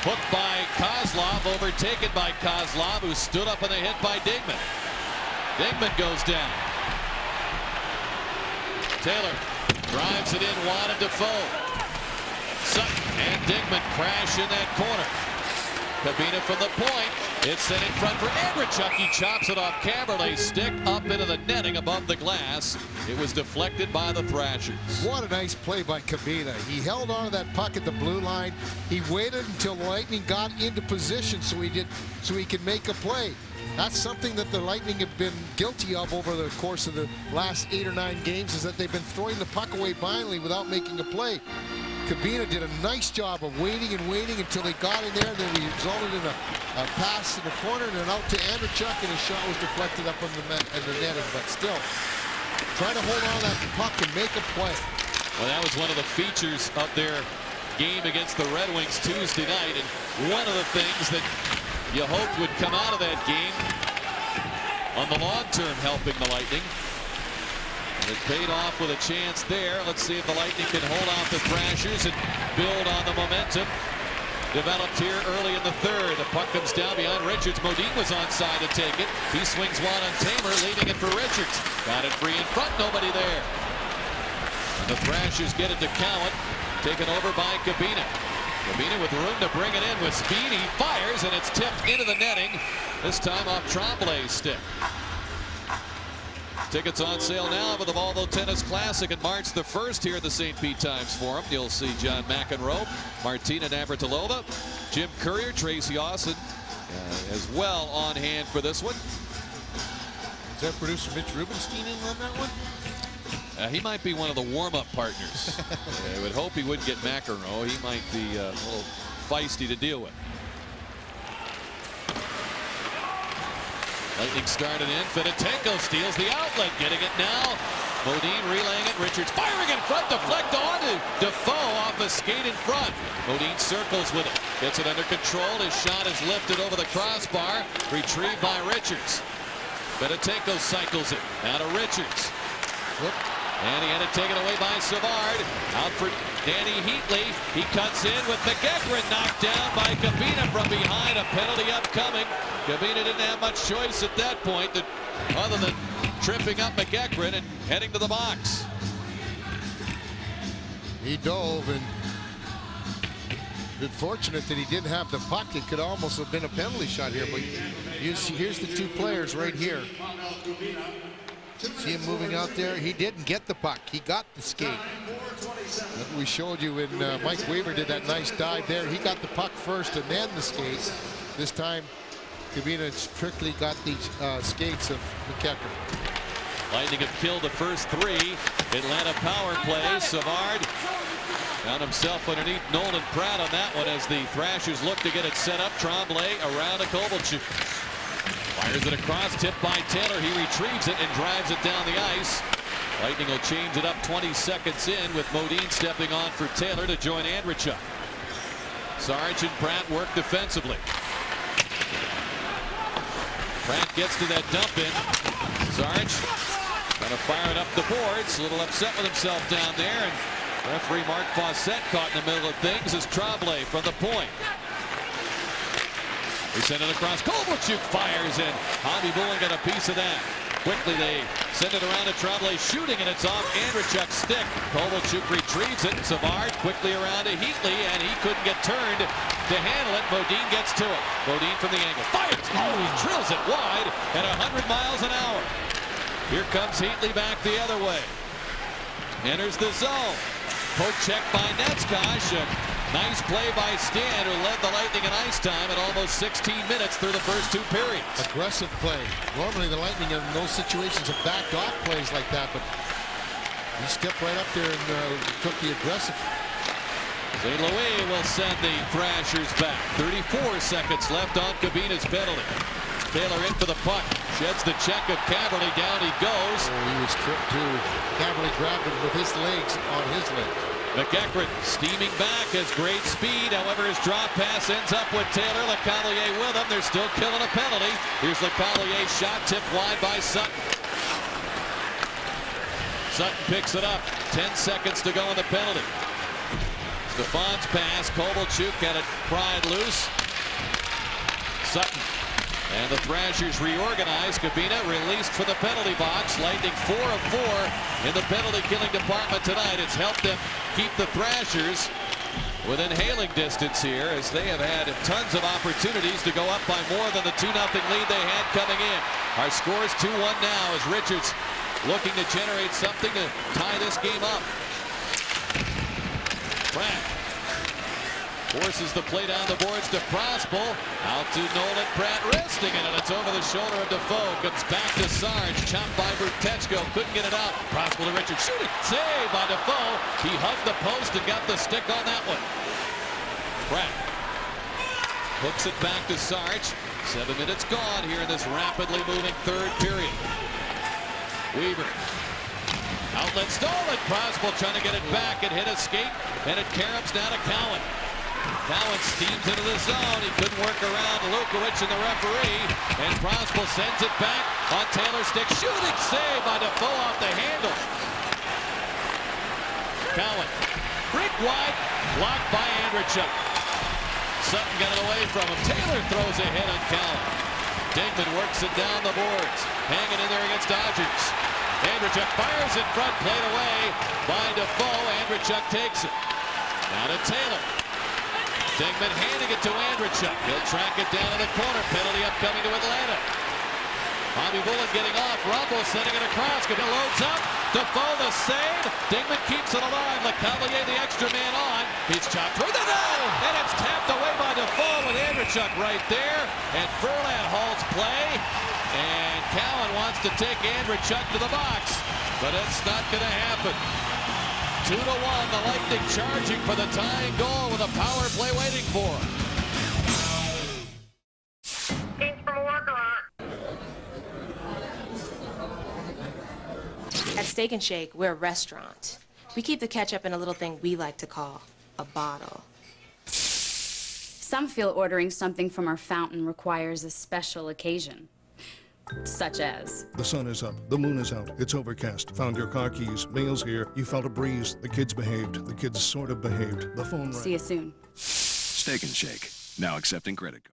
Hooked by Kozlov, overtaken by Kozlov, who stood up on the hit by Dingman. Dingman goes down. Taylor drives it in, wanted Defoe. Sutton and Dingman crash in that corner. Kabina from the point. It's sent in front for Andrichuk. He chops it off Caberlet's stick up into the netting above the glass. It was deflected by the Thrashers. What a nice play by Kabina. He held on to that puck at the blue line. He waited until the Lightning got into position so he could make a play. That's something that the Lightning have been guilty of over the course of the last 8 or 9 games, is that they've been throwing the puck away blindly without making a play. Kabina did a nice job of waiting until they got in there, and then he resulted in a pass in the corner and then out to Andrichuk, and his shot was deflected up in the netting. But still, trying to hold on to that puck and make a play. Well, that was one of the features of their game against the Red Wings Tuesday night, and one of the things that you hoped would come out of that game on the long term helping the Lightning. And it paid off with a chance there. Let's see if the Lightning can hold off the Thrashers and build on the momentum developed here early in the third. The puck comes down behind Richards. Modin was onside to take it. He swings one on Tamer, leading it for Richards. Got it free in front, nobody there. And the Thrashers get it to Cowan, taken over by Kabina. Kabina with room to bring it in with speed. He fires, and it's tipped into the netting, this time off Tremblay's stick. Tickets on sale now for the Volvo Tennis Classic on March the 1st here at the St. Pete Times Forum. You'll see John McEnroe, Martina Navratilova, Jim Courier, Tracy Austin as well on hand for this one. Is that producer Mitch Rubenstein in on that one? He might be one of the warm-up partners. I would hope he wouldn't get McEnroe. He might be a little feisty to deal with. Lightning started in. Fedotenko steals the outlet, getting it now. Modin relaying it. Richards firing in front. Deflect on to Defoe off a skate in front. Modin circles with it. Gets it under control. His shot is lifted over the crossbar. Retrieved by Richards. Fedotenko cycles it. Now to Richards. And he had it taken away by Savard. Out for Danny Heatley. He cuts in with McEachran knocked down by Kabina from behind. A penalty upcoming. Kabina didn't have much choice at that point other than tripping up McEachran and heading to the box. He dove and been fortunate that he didn't have the puck. It could almost have been a penalty shot here, but here's the two players right here. See him moving out there? He didn't get the puck. He got the skate. We showed you when Mike Weaver did that nice dive there. He got the puck first and then the skate. This time, Kabina strictly got the skates of McEachran. Lightning have killed the first 3. Atlanta power play. Savard found himself underneath Nolan Pratt on that one as the Thrashers look to get it set up. Tremblay around to Kovalchuk. Fires it across, tipped by Taylor. He retrieves it and drives it down the ice. Lightning will change it up 20 seconds in with Modin stepping on for Taylor to join Andrichuk. Sarge and Pratt work defensively. Pratt gets to that dump in. Sarge trying to fire it up the boards. A little upset with himself down there. And referee Mark Fawcett caught in the middle of things as Tremblay from the point. They send it across. Kovalchuk fires in. Javi Bulin got a piece of that. Quickly they send it around to Tremblay shooting, and it's off Andrichuk's stick. Kovalchuk retrieves it. Savard quickly around to Heatley, and he couldn't get turned to handle it. Modin gets to it. Modin from the angle. Fires! Oh, he drills it wide at 100 miles an hour. Here comes Heatley back the other way. Enters the zone. Poke check by Netskosh. Nice play by Stan, who led the Lightning in ice time at almost 16 minutes through the first 2 periods. Aggressive play. Normally the Lightning in those situations have backed off plays like that, but he stepped right up there and took the aggressive. St. Louis will send the Thrashers back. 34 seconds left on Kabina's penalty. Taylor in for the puck. Sheds the check of Caverly. Down he goes. Oh, he was tripped too. Caverly grabbed him with his legs on his leg. McEachran steaming back, has great speed. However, his drop pass ends up with Taylor. LeCavalier with him. They're still killing a penalty. Here's LeCavalier's shot tipped wide by Sutton. Sutton picks it up. 10 seconds to go in the penalty. Stefan's pass. Kovalchuk had it pried loose. Sutton. And the Thrashers reorganize. Kabina released for the penalty box. Lightning 4 of 4 in the penalty killing department tonight. It's helped them keep the Thrashers within hailing distance here, as they have had tons of opportunities to go up by more than the 2-0 lead they had coming in. Our score is 2-1 now as Richards looking to generate something to tie this game up. Pratt forces the play down the boards to Prospel. Out to Nolan Pratt, wristing it, and it's over the shoulder of Defoe. Comes back to Sarge, chopped by Brutechko, couldn't get it out. Prospel to Richards, shooting, save by Defoe. He hugged the post and got the stick on that one. Pratt hooks it back to Sarge. 7 minutes gone here in this rapidly moving third period. Weaver. Outlet stolen. Prospel trying to get it back. It hit a skate, and it caroms down to Cowan. Cowan steams into the zone. He couldn't work around Lukowicz and the referee. And Prospel sends it back on Taylor's stick. Shooting save by Defoe off the handle. Cowan. Brick wide. Blocked by Andrechuk. Sutton got it away from him. Taylor throws a hit on Cowan. Dingman works it down the boards. Hanging in there against Dodgers. Andrechuk fires in front. Played away by Defoe. Andrechuk takes it. Now to Taylor. Dingman handing it to Andrechuk. He'll track it down in the corner. Penalty upcoming to Atlanta. Bobby Bullock getting off. Rumble sending it across. It loads up. Defoe the save. Dingman keeps it alive. LeCavalier the extra man on. He's chopped through the net. And it's tapped away by Defoe with Andrechuk right there. And Furlan holds play. And Cowan wants to take Andrechuk to the box. But it's not going to happen. 2-1, the Lightning charging for the tying goal with a power play waiting for them. At Steak and Shake, we're a restaurant. We keep the ketchup in a little thing we like to call a bottle. Some feel ordering something from our fountain requires a special occasion. Such as... The sun is up. The moon is out. It's overcast. Found your car keys. Mail's here. You felt a breeze. The kids behaved. The kids sort of behaved. The phone rang. See you soon. Steak and Shake. Now accepting credit card.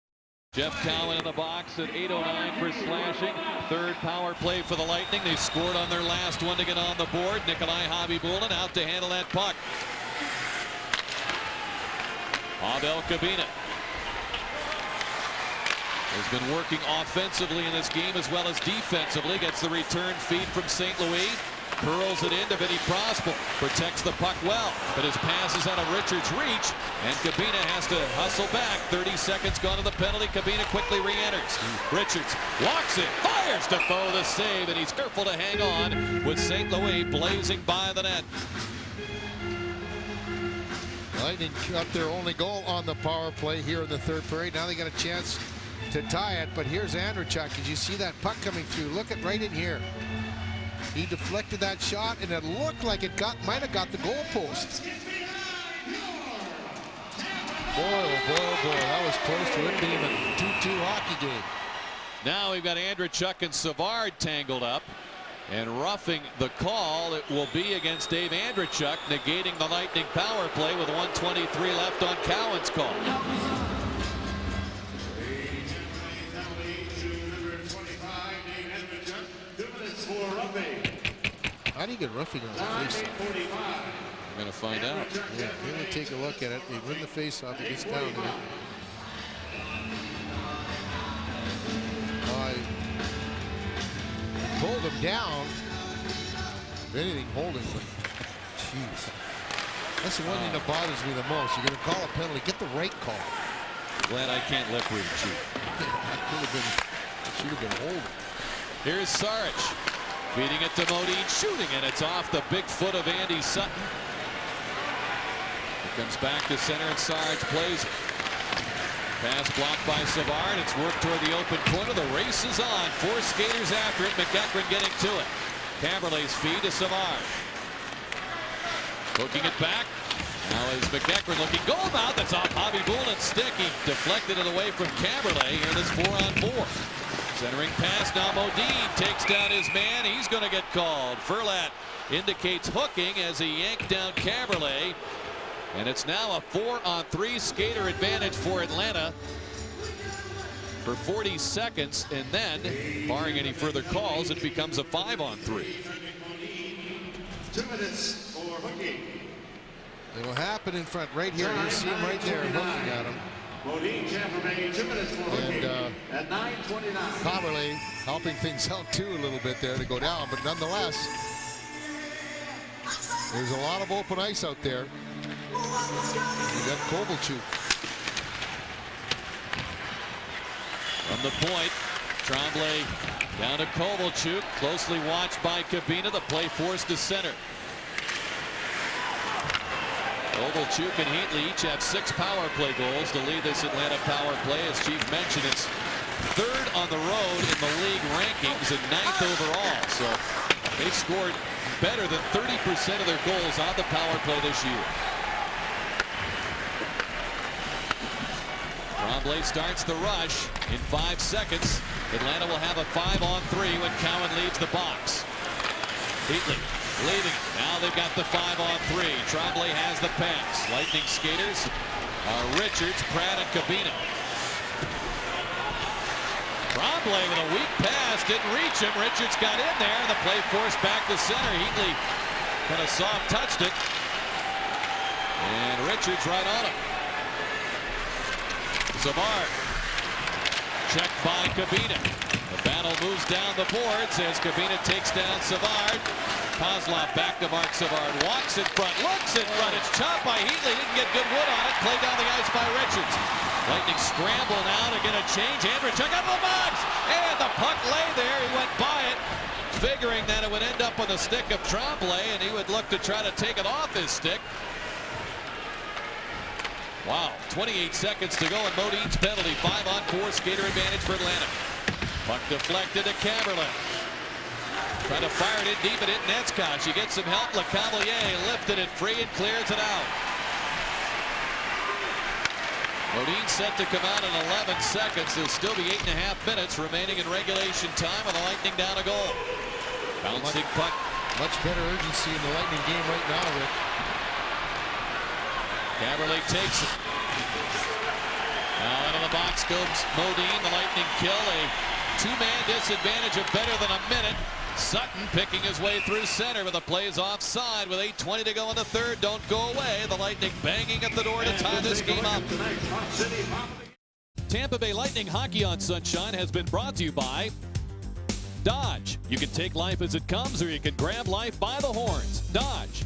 Jeff Cowan in the box at 8:09 for slashing. Third power play for the Lightning. They scored on their last one to get on the board. Nikolai Khabibulin out to handle that puck. Abel Kabina has been working offensively in this game as well as defensively. Gets the return feed from St. Louis. Curls it into Vinny Prospel. Protects the puck well, but his pass is out of Richards' reach, and Kabina has to hustle back. 30 seconds gone to the penalty. Kabina quickly re-enters. Richards walks it, fires Defoe the save, and he's careful to hang on with St. Louis blazing by the net. Lightning got their only goal on the power play here in the third period. Now they got a chance to tie it, but here's Andrechuk. Did you see that puck coming through? Look at right in here. He deflected that shot, and it looked like it might have got the goal post. Boy, oh boy, oh boy, that was close to it being a 2-2 hockey game. Now we've got Andrechuk and Savard tangled up, and roughing the call, it will be against Dave Andrechuk, negating the Lightning power play with 1:23 left on Cowan's call. How do you get roughing on the face-off? I'm going to find out. Yeah, really take a look at it. You win the face-off, he gets down to it. Hold him down. If anything, hold him. Jeez. That's the one thing that bothers me the most. You're going to call a penalty. Get the right call. Glad I can't lip read you. Should have been holding. Here's Sarich. Feeding it to Modine, shooting, and it's off the big foot of Andy Sutton. It comes back to center, and Sarge plays it. Pass blocked by Savard. It's worked toward the open corner. The race is on. 4 skaters after it. McEachran getting to it. Caberlet's feed to Savard. Hooking it back. Now is McEachran looking goal mouth. That's off Bobby Boolin's stick. He deflected it away from Caberlet here in this 4-on-4. Centering pass. Now Modine takes down his man. He's going to get called. Furlat indicates hooking as he yanked down Caberlet. And it's now a 4-on-3 skater advantage for Atlanta for 40 seconds. And then, barring any further calls, it becomes a 5-on-3. 2 minutes for hooking. It'll happen in front right here. You see him right there looking at him. Modine Caberlet, 2 minutes for hooking at 9:29. Caberlet helping things out too a little bit there to go down, but nonetheless, there's a lot of open ice out there. You got Kovalchuk. From the point, Tremblay down to Kovalchuk, closely watched by Kabina. The play forced to center. Kovalchuk and Heatley each have 6 power play goals to lead this Atlanta power play. As Chief mentioned, it's 3rd on the road in the league rankings and 9th overall. So they've scored better than 30% of their goals on the power play this year. Tremblay starts the rush in 5 seconds. Atlanta will have a 5-on-3 when Cowan leaves the box. Heatley leaving. Now they've got the 5-on-3. Tremblay has the pass. Lightning skaters are Richards, Pratt, and Kabina. Tremblay with a weak pass. Didn't reach him. Richards got in there. The play forced back to center. Heatley kind of soft touched it. And Richards right on him. Savard. Checked by Kabina. The battle moves down the boards as Kabina takes down Savard. Kozlov back to Mark Savard. Walks in front. Looks in front. It's chopped by Heatley. Didn't get good wood on it. Played down the ice by Richards. Lightning scramble now to get a change. Andrechuk out of the box. And the puck lay there. He went by it, figuring that it would end up on the stick of Tremblay, and he would look to try to take it off his stick. Wow, 28 seconds to go in Modine's penalty. 5-on-4 skater advantage for Atlanta. Puck deflected to Caberlet. Trying to fire it in deep, and it Netskosh. He gets some help. LeCavalier lifted it free and clears it out. Modine set to come out in 11 seconds. There'll still be 8.5 minutes remaining in regulation time with the Lightning down a goal. Bouncing puck. Much better urgency in the Lightning game right now, Rick. Caberlet takes it. Now out of the box goes Modine. The Lightning kill. A 2-man disadvantage of better than a minute. Sutton picking his way through center, but the play is offside with 8:20 to go in the third. Don't go away. The Lightning banging at the door to tie this game up. Tampa Bay Lightning Hockey on Sunshine has been brought to you by Dodge. You can take life as it comes, or you can grab life by the horns. Dodge.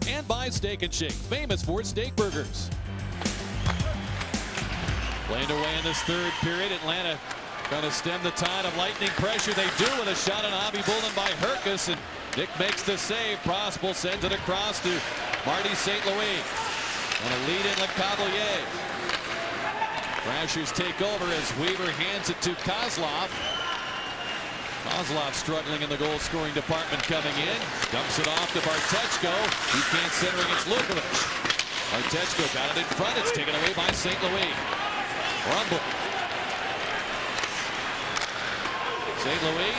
And by Steak and Shake, famous for steak burgers. Playing away in this third period. Atlanta trying to stem the tide of Lightning pressure. They do with a shot on Avi Bullen by Herkus, and Nick makes the save. Prospel sends it across to Marty St. Louis. And a lead in LeCavalier. Thrashers take over as Weaver hands it to Kozlov. Kozlov struggling in the goal-scoring department coming in. Dumps it off to Bartechko. He can't center against Lukovic. Bartechko got it in front. It's taken away by St. Louis. Rumble. St. Louis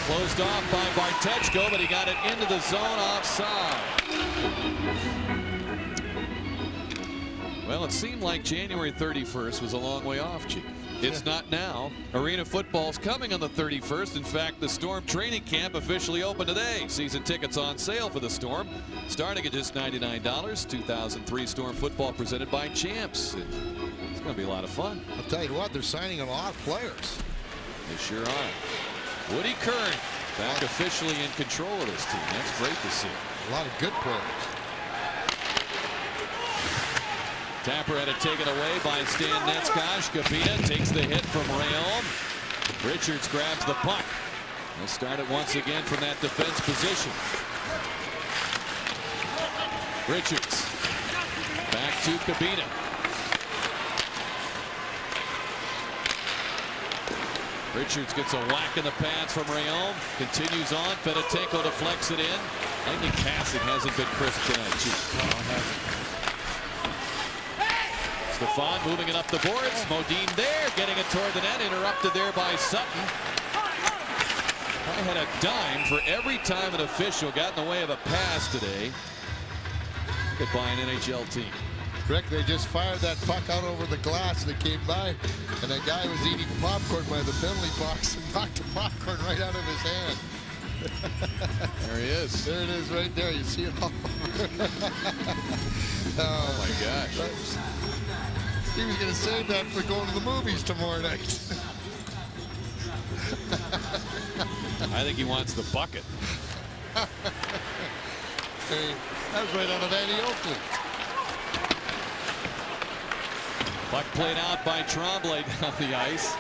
closed off by Bartechko, but he got it into the zone offside. Well, it seemed like January 31st was a long way off, Chief. It's not now. Arena football's coming on the 31st. In fact, the Storm training camp officially opened today. Season tickets on sale for the Storm, starting at just $99. 2003 Storm football presented by Champs. It's going to be a lot of fun. I'll tell you what, they're signing a lot of players. They sure are. Woody Kern back officially in control of this team. That's great to see. A lot of good players. Tapper had it taken away by Stan Netskosh. Kabina takes the hit from Rayon. Richards grabs the puck. They'll start it once again from that defense position. Richards back to Kabina. Richards gets a whack in the pads from Rayom. Continues on. Fedotenko deflects it in. Lightning passing hasn't been crisp tonight, too. Stefan moving it up the boards. Modine there, getting it toward the net. Interrupted there by Sutton. I had a dime for every time an official got in the way of a pass today. Goodbye, an NHL team. Rick, they just fired that puck out over the glass and it came by, and that guy was eating popcorn by the penalty box and knocked the popcorn right out of his hand. There he is. There it is right there. You see it all over. Oh my gosh. He was going to save that for going to the movies tomorrow night. I think he wants the bucket. Hey, that was right out of Andy Oakley. Puck played out by Tremblay down the ice.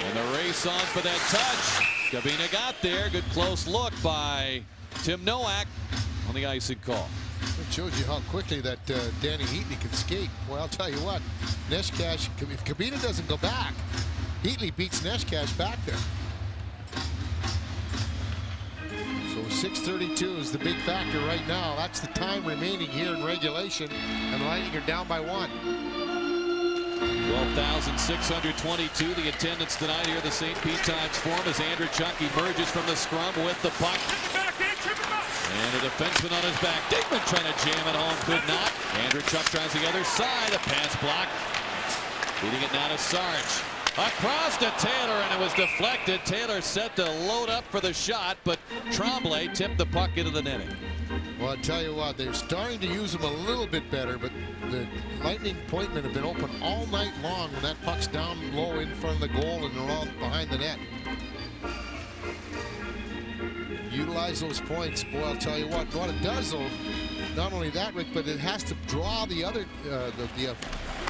And the race on for that touch. Gabina got there. Good close look by Tim Nowak on the icing call. It shows you how quickly that Danny Heatley can skate. Well, I'll tell you what, Neshcash, if Gabina doesn't go back, Heatley beats Neshcash back there. So 6:32 is the big factor right now. That's the time remaining here in regulation, and the Lightning are down by 1. 12,622 the attendance tonight here at the St. Pete Times Forum as Andrew Chuck emerges from the scrum with the puck. And a defenseman on his back. Digman trying to jam it home, could not. Andrew Chuck tries the other side. A pass block. Feeding it now to Sarge. Across to Taylor, and it was deflected. Taylor set to load up for the shot, but Tremblay tipped the puck into the netting. Well, I'll tell you what, they're starting to use him a little bit better, but the Lightning point men have been open all night long when that puck's down low in front of the goal and they're all behind the net. Utilize those points. Boy, I'll tell you what it does, though, not only that, Rick, but it has to draw the other the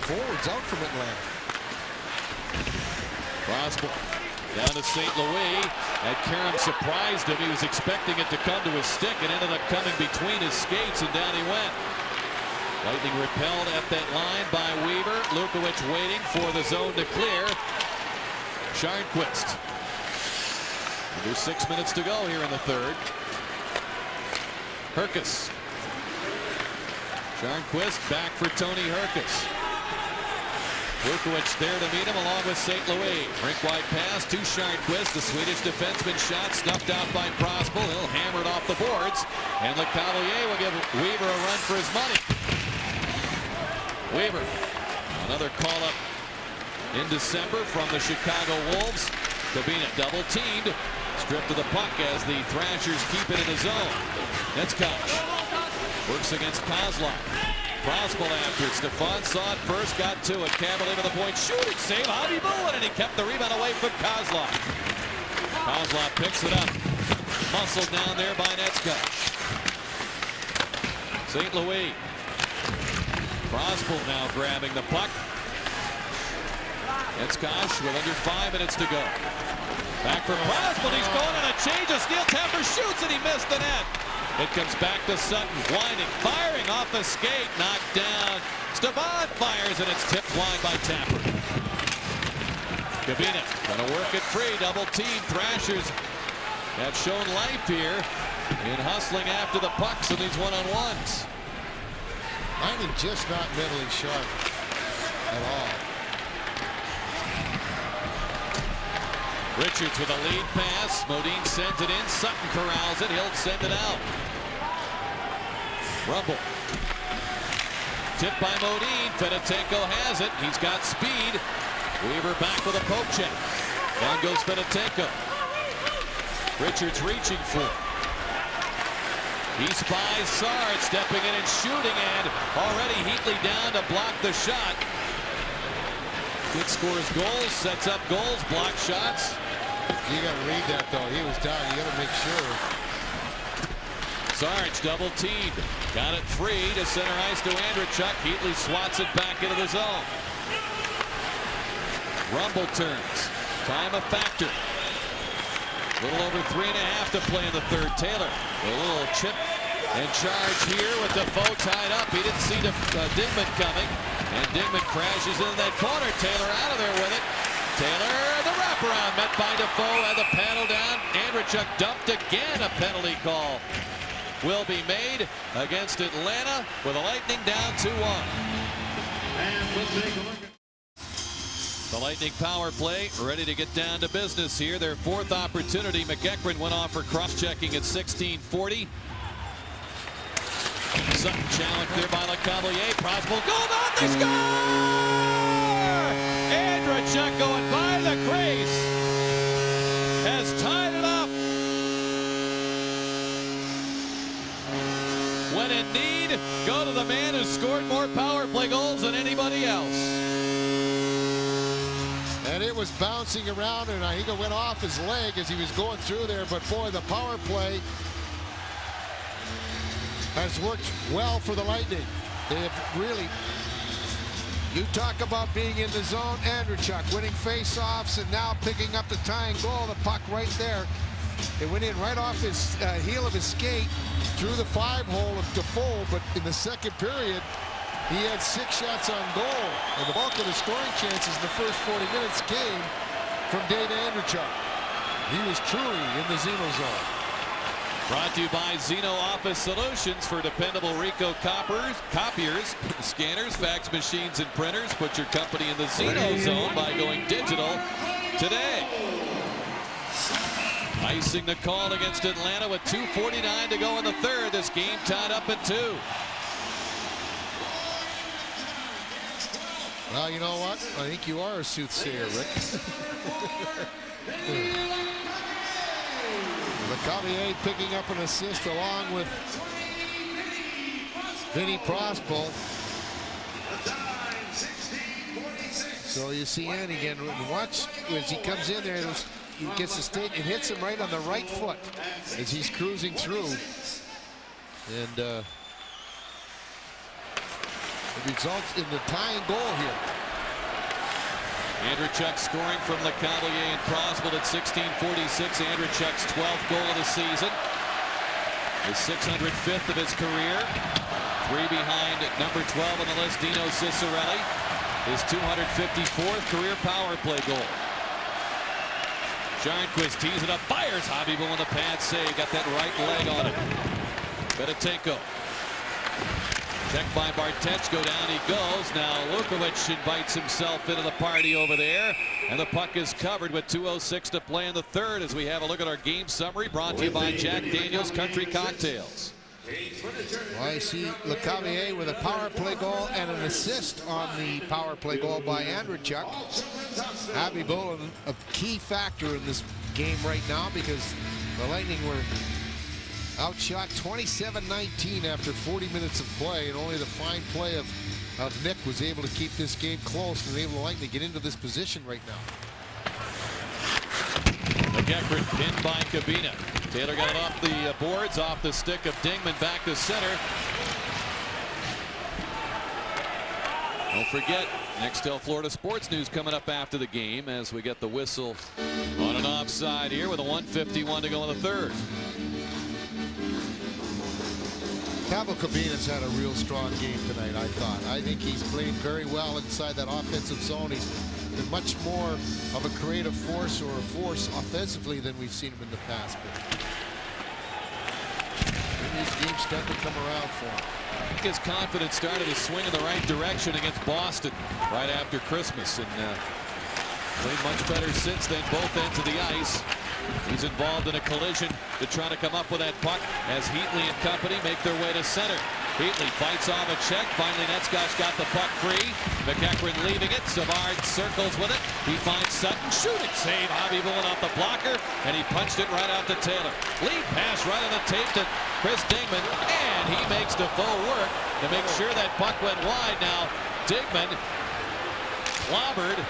forwards out from Atlanta. Crosby down to St. Louis. And Karam surprised him. He was expecting it to come to his stick. It ended up coming between his skates, and down he went. Lightning repelled at that line by Weaver. Lukowicz waiting for the zone to clear. Sharnquist. There's 6 minutes to go here in the third. Herkus. Sharnquist back for Tony Herkus. Lukowicz there to meet him along with St. Louis. Rink-wide pass to Sharnquist. The Swedish defenseman shot snuffed out by Prospel. He'll hammer it off the boards. And LeCavalier will give Weaver a run for his money. Weaver, another call-up in December from the Chicago Wolves. Gabina double teamed. Stripped of the puck as the Thrashers keep it in the zone. Netzkosh works against Kozlov. Prospel after it. Stefan saw it first, got to it. Cavalier to the point, shooting save. Hobby Bullen, and he kept the rebound away from Kozlov. Kozlov picks it up. Muscled down there by Netzkosh. St. Louis. Prospel now grabbing the puck. Netzkosh with under 5 minutes to go. Back for Prospel. He's going on a change of steel. Tampa shoots and he missed the net. It comes back to Sutton, winding, firing off the skate, knocked down. Stefan fires, and it's tipped wide by Tampa. Gabina going to work it free, double team. Thrashers have shown life here in hustling after the pucks in these one-on-ones. Lightning just not mentally sharp at all. Richards with a lead pass. Modine sends it in. Sutton corrals it. He'll send it out. Rumble. Tipped by Modine. Fedotenko has it. He's got speed. Weaver back with a poke check. Down goes Fedotenko. Richards reaching for it. He spies Sarge stepping in and shooting, and already Heatley down to block the shot. Kid scores goals, sets up goals, block shots. You got to read that, though. He was down. You got to make sure. Sarge double teamed. Got it free to center ice to Andrechuk. Heatley swats it back into the zone. Rumble turns. Time a factor. A little over 3.5 to play in the third. Taylor, a little chip and charge here with Defoe tied up. He didn't see Digman coming. And Digman crashes into that corner. Taylor out of there with it. Taylor, the wraparound met by Defoe, and the paddle down. Andrechuk dumped again. A penalty call will be made against Atlanta with the Lightning down 2-1. And we'll take a look at the Lightning power play ready to get down to business here. Their fourth opportunity. McEachran went off for cross-checking at 16:40. Sutton challenged there by LeCavalier. Prosper goal on. They score! Andrechuk going by the crease has tied it up. When in need, go to the man who scored more power play goals than anybody else. And it was bouncing around, and I think it went off his leg as he was going through there. But boy, the power play has worked well for the Lightning. They have really, you talk about being in the zone. Andrechuk winning face-offs and now picking up the tying goal. The puck right there. It went in right off his heel of his skate through the 5-hole of Defoe. But in the second period, he had 6 shots on goal, and the bulk of the scoring chances in the first 40 minutes came from David Andrechuk. He was truly in the Zeno zone. Brought to you by Zeno Office Solutions for dependable Ricoh copiers, scanners, fax machines, and printers. Put your company in the Zeno zone by going digital today. Icing the call against Atlanta with 2:49 to go in the third. This game tied up at 2. Well, you know what? I think you are a soothsayer, Rick. LeCavalier picking up an assist along with Vinny Prospel. So you see Andy again. Watch as he comes in there. He gets the state and hits him right on the right foot as he's cruising through. And it results in the tying goal here. Andrechuk scoring from LeCavalier and Prospel at 16:46. Andrechuk's 12th goal of the season. His 605th of his career. 3 behind number 12 on the list, Dino Ciccarelli. His 254th career power play goal. Jarnquist tees it up, fires. Hobbyville on the pad save. Got that right leg on it. Betetenko. Checked by Bartechko, down he goes. Now Lukovic invites himself into the party over there. And the puck is covered with 2:06 to play in the third as we have a look at our game summary brought to you by Jack Daniel's Country Cocktails. Well, I see LeCavalier with a power play goal and an assist on the power play goal by Andrechuk. Abby Bolin, a key factor in this game right now because the Lightning were outshot 27-19 after 40 minutes of play, and only the fine play of Nick was able to keep this game close and able to Lightning get into this position right now. McEachran pinned by Kabina. Taylor got it off the boards, off the stick of Dingman, back to center. Don't forget, Nextel Florida Sports News coming up after the game as we get the whistle on an offside here with a 1:51 to go in the third. Pavel Kabina's had a real strong game tonight, I thought. I think he's played very well inside that offensive zone. He's been much more of a creative force or a force offensively than we've seen him in the past. But his game's starting to come around for him. His confidence started to swing in the right direction against Boston right after Christmas, and played much better since then, both ends of the ice. He's involved in a collision to try to come up with that puck as Heatley and company make their way to center. Heatley fights off a check. Finally, Netzkosh got the puck free. McEachran leaving it. Savard circles with it. He finds Sutton. Shooting save. Hobbyville off the blocker, and he punched it right out to Taylor. Lead pass right on the tape to Chris Dingman, and he makes Defoe work to make sure that puck went wide. Now, Dingman clobbered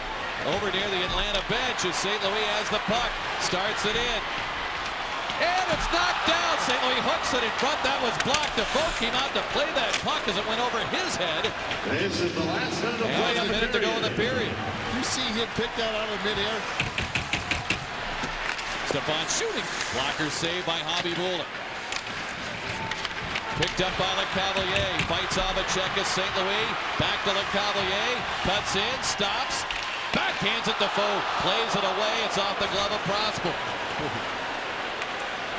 over near the Atlanta bench as St. Louis has the puck. Starts it in. And it's knocked down. St. Louis hooks it in front. That was blocked. Defoe came out to play that puck as it went over his head. This is the last minute of play. And a minute to go in the period. You see him pick that out of midair. Stephon shooting. Blocker save by Hobbyville. Picked up by LeCavalier. Fights off a check as St. Louis. Back to LeCavalier. Cuts in. Stops. Back backhands it. Defoe plays it away. It's off the glove of Prospel.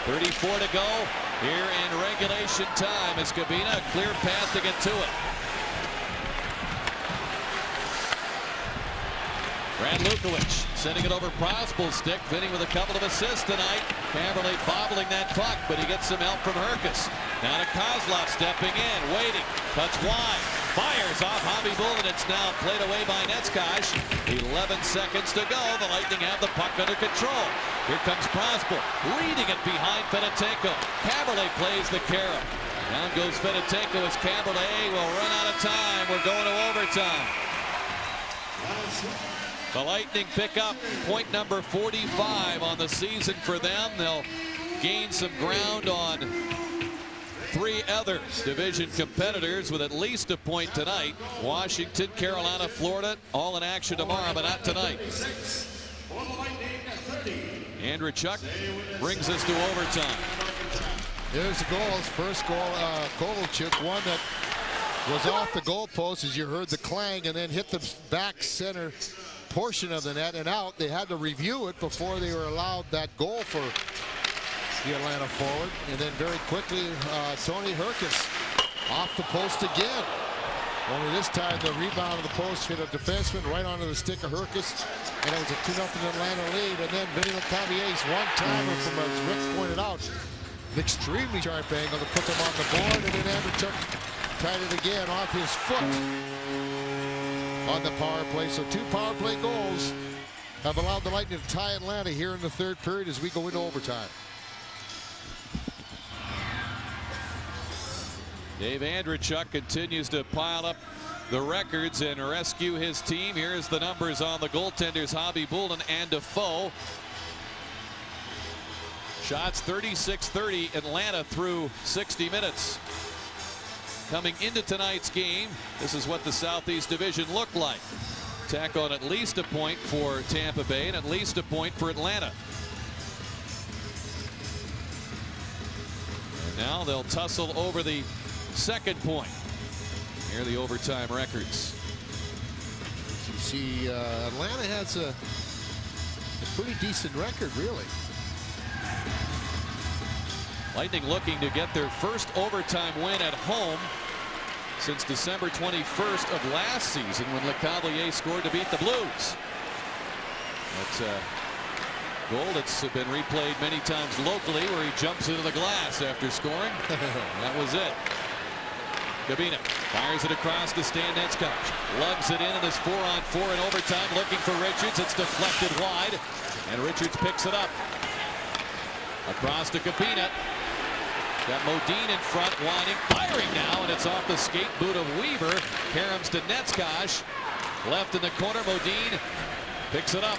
34 to go here in regulation time as Kabina a clear path to get to it. Brad Lukowich sending it over Prospel's stick, fitting with a couple of assists tonight. Caberlet bobbling that puck, but he gets some help from Herkus. Now to Kozlov stepping in, waiting, cuts wide, fires off Hobby Bull, and it's now played away by Netskosh. 11 seconds to go. The Lightning have the puck under control. Here comes Prospel, leading it behind Fedotenko. Caberlet plays the carom. Down goes Fedotenko as Caberlet will run out of time. We're going to overtime. The Lightning pick up point number 45 on the season for them. They'll gain some ground on 3 other division competitors with at least a point tonight. Washington, Carolina, Florida, all in action tomorrow, but not tonight. Andreychuk brings us to overtime. There's the goal. His first goal, Kovalchuk, one that was off the goalpost as you heard the clang and then hit the back center portion of the net and out. They had to review it before they were allowed that goal for the Atlanta forward. And then very quickly, Tony Herkus off the post again. Only this time the rebound of the post hit a defenseman right onto the stick of Herkus, and it was a 2-0 Atlanta lead. And then Vinny Lecavallier's one-timer from, as Rick pointed out, an extremely sharp angle to put them on the board, and then Andreychuk tied it again off his foot on the power play. So 2 power play goals have allowed the Lightning to tie Atlanta here in the third period as we go into overtime. Dave Andreychuk continues to pile up the records and rescue his team. Here's the numbers on the goaltenders, Hobby Bullen and Defoe. Shots 36-30, Atlanta through 60 minutes. Coming into tonight's game, this is what the Southeast Division looked like. Tack on at least a point for Tampa Bay and at least a point for Atlanta. And now they'll tussle over the second point. Here are the overtime records. You see, Atlanta has a pretty decent record, really. Lightning looking to get their first overtime win at home since December 21st of last season when Lecavalier scored to beat the Blues. That's a goal that's been replayed many times locally where he jumps into the glass after scoring. That was it. Kabina fires it across to Stan Netskoch. Lugs it in this 4-on-4 in overtime looking for Richards. It's deflected wide and Richards picks it up. Across to Kabina. Got Modine in front, winding, firing now, and it's off the skate boot of Weaver. Caroms to Netskoch. Left in the corner, Modine picks it up.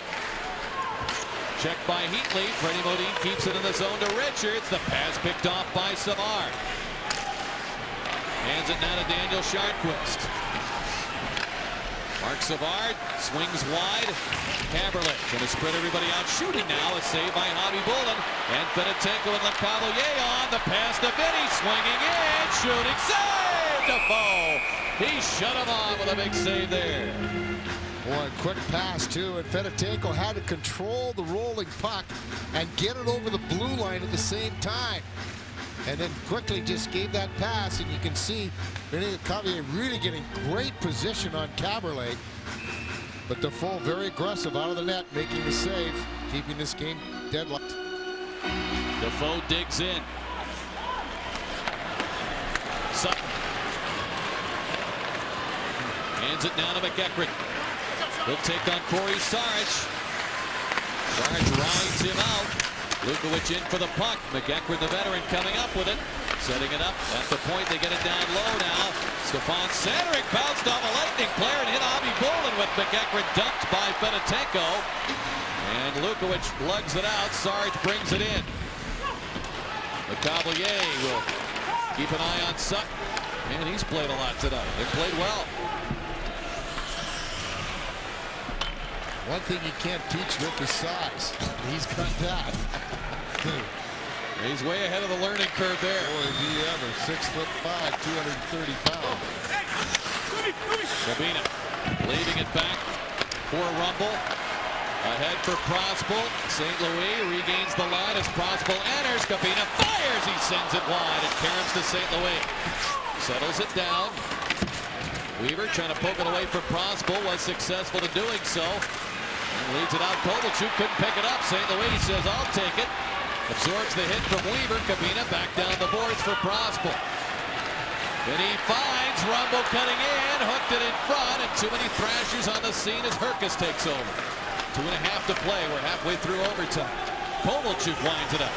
Checked by Heatley. Freddie Modine keeps it in the zone to Richards. The pass picked off by Savard. Hands it now to Daniel Sharnquist. Mark Savard swings wide. Caberlet going to spread everybody out. Shooting now. A save by Hobby Bullen. And Fedotenko and Lecavalier on. The pass to Vinny. Swinging in. Shooting. Save! Defoe. He shut him on with a big save there. Boy, quick pass, too. And Fedotenko had to control the rolling puck and get it over the blue line at the same time. And then quickly just gave that pass, and you can see Vinny Lecavalier really getting great position on Caberlet. But Defoe very aggressive out of the net, making the save, keeping this game deadlocked. Defoe digs in. Sutton. Hands it down to McEachran. He'll take on Corey Sarge. Sarge rides him out. Lukowich in for the puck. McEachran, the veteran, coming up with it. Setting it up at the point. They get it down low now. Stefan Sanderick bounced off a Lightning player and hit Hobby Bullen with McEachran dumped by Fedotenko. And Lukowich lugs it out. Sarge brings it in. Lecavalier will keep an eye on Sutton. Man, he's played a lot tonight. They played well. One thing you can't teach Rick is size. He's got that. He's way ahead of the learning curve there. Boy, is he ever. 6'5", 230 pounds. Kabina leaving it back. for Rumble. Ahead for Prospel. St. Louis regains the line as Prospel enters. Kabina fires. He sends it wide. It caroms to St. Louis. Settles it down. Weaver trying to poke it away from Prospel. Was successful in doing so. And leads it out. Kovalchuk couldn't pick it up. St. Louis says, I'll take it. Absorbs the hit from Weaver. Kabina back down the boards for Prospel. Then he finds Rumble cutting in. Hooked it in front. And too many Thrashers on the scene as Herkus takes over. 2.5 to play. We're halfway through overtime. Kovalchuk winds it up.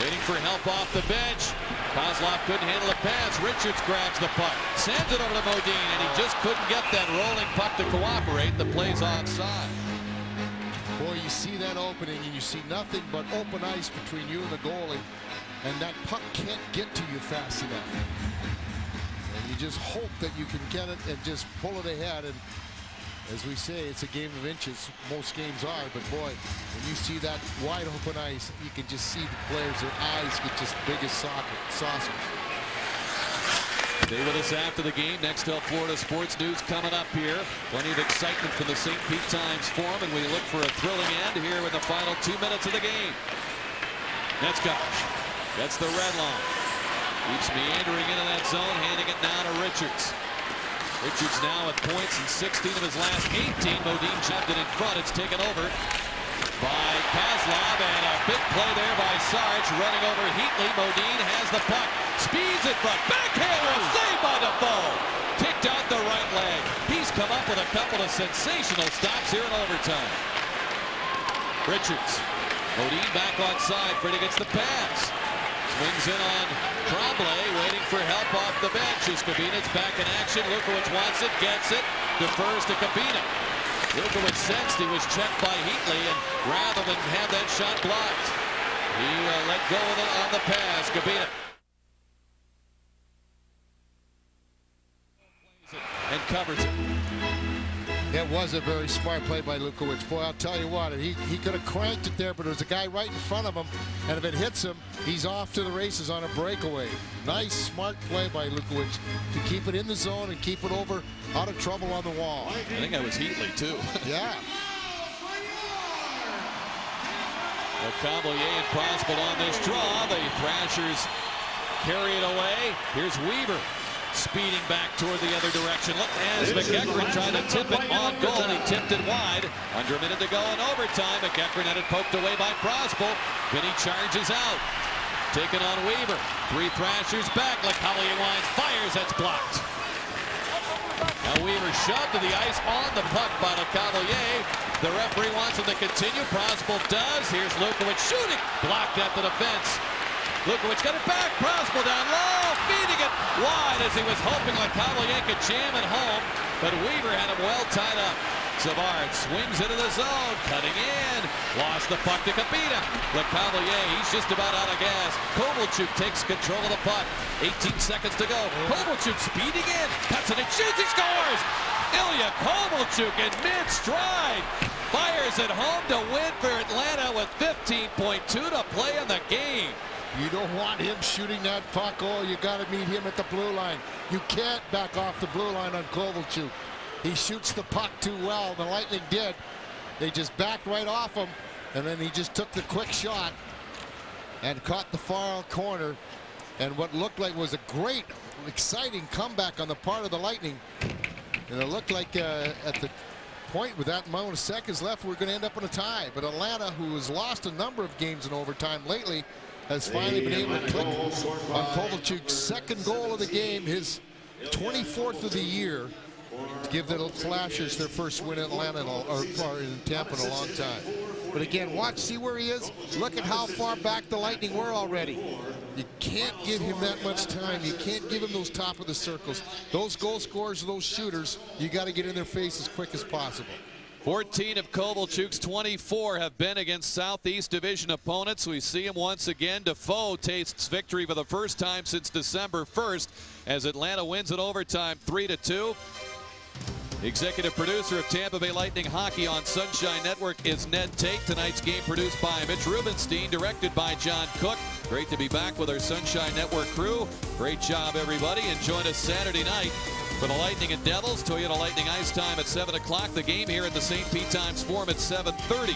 Waiting for help off the bench. Kozlov couldn't handle the pass. Richards grabs the puck. Sends it over to Modine, and he just couldn't get that rolling puck to cooperate. The play's onside. Boy, you see that opening, and you see nothing but open ice between you and the goalie, and that puck can't get to you fast enough. And you just hope that you can get it and just pull it ahead. And as we say, it's a game of inches. Most games are, but boy, when you see that wide open ice, you can just see the players, their eyes get just big as saucers. Stay with us after the game. Nextel Florida Sports News coming up here. Plenty of excitement from the St. Pete Times Forum, and we look for a thrilling end here in the final 2 minutes of the game. Netzkosh gets the red line. Keeps meandering into that zone, handing it now to Richards. Richards now with points in 16 of his last 18. Modine jabbed it in front. It's taken over by Kozlov, and a big play there by Sarge running over Heatley. Modine has the puck. Speeds it front. Backhander, saved by Defoe. Kicked out the right leg. He's come up with a couple of sensational stops here in overtime. Richards. Modine back on side. Freddie gets the pass. Swings in on Tremblay, waiting for help off the bench. As Kabina's back in action. Lukowicz wants it, gets it, defers to Kabina. Lukowicz sensed he was checked by Heatley, and rather than have that shot blocked, he let go of it on the pass. Kabina. And covers it. That was a very smart play by Lukowicz. Boy, I'll tell you what, he could have cranked it there, but there was a guy right in front of him, and if it hits him, he's off to the races on a breakaway. Nice, smart play by Lukowicz to keep it in the zone and keep it over, out of trouble on the wall. I think that was Heatley, too. Yeah. Cavalier and Prospel on this draw. The Thrashers carry it away. Here's Weaver. Speeding back toward the other direction. Look, as McEachran tried to tip it on goal, he tipped it wide. Under a minute to go in overtime. McEachran had it poked away by Prospel. Then he charges out. Taking on Weaver. 3 Thrashers back. LeCavalier winds, fires. That's blocked. Now Weaver shoved to the ice on the puck by LeCavalier. The referee wants him to continue. Prospel does. Here's Lukowicz shooting. Blocked at the defense. Lukowicz got it back. Prospel down low, feeding it wide as he was hoping LeCavalier could jam it home, but Weaver had him well tied up. Savard swings into the zone, cutting in, lost the puck to Kabina. LeCavalier, he's just about out of gas. Kovalchuk takes control of the puck. 18 seconds to go. Kovalchuk speeding in, cuts it and shoots, he scores! Ilya Kovalchuk in mid-stride fires it home to win for Atlanta with 15.2 to play in the game. You don't want him shooting that puck. Oh, you got to meet him at the blue line. You can't back off the blue line on Kovalchuk. He shoots the puck too well. The Lightning did. They just backed right off him, and then he just took the quick shot and caught the far corner. And what looked like was a great, exciting comeback on the part of the Lightning. And it looked like at the point with that amount of seconds left, we're going to end up in a tie. But Atlanta, who has lost a number of games in overtime lately, has finally been able to click on Kovalchuk's second goal of the game, his 24th of the year, to give the Thrashers their first win in Atlanta or in Tampa in a long time. But again, watch, see where he is. Look at how far back the Lightning were already. You can't give him that much time. You can't give him those top of the circles. Those goal scorers, those shooters, you got to get in their face as quick as possible. 14 of Kovalchuk's 24 have been against Southeast Division opponents. We see him once again. Defoe tastes victory for the first time since December 1st as Atlanta wins in overtime 3-2. Executive producer of Tampa Bay Lightning Hockey on Sunshine Network is Ned Tate. Tonight's game produced by Mitch Rubenstein, directed by John Cook. Great to be back with our Sunshine Network crew. Great job, everybody, and join us Saturday night for the Lightning and Devils. Toyota Lightning ice time at 7 o'clock. The game here at the St. Pete Times Forum at 7:30.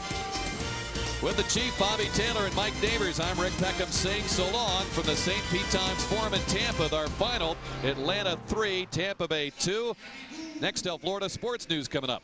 With the Chief, Bobby Taylor, and Mike Neighbors, I'm Rick Peckham saying so long from the St. Pete Times Forum in Tampa. With our final, Atlanta 3, Tampa Bay 2. Next up, Florida sports news coming up.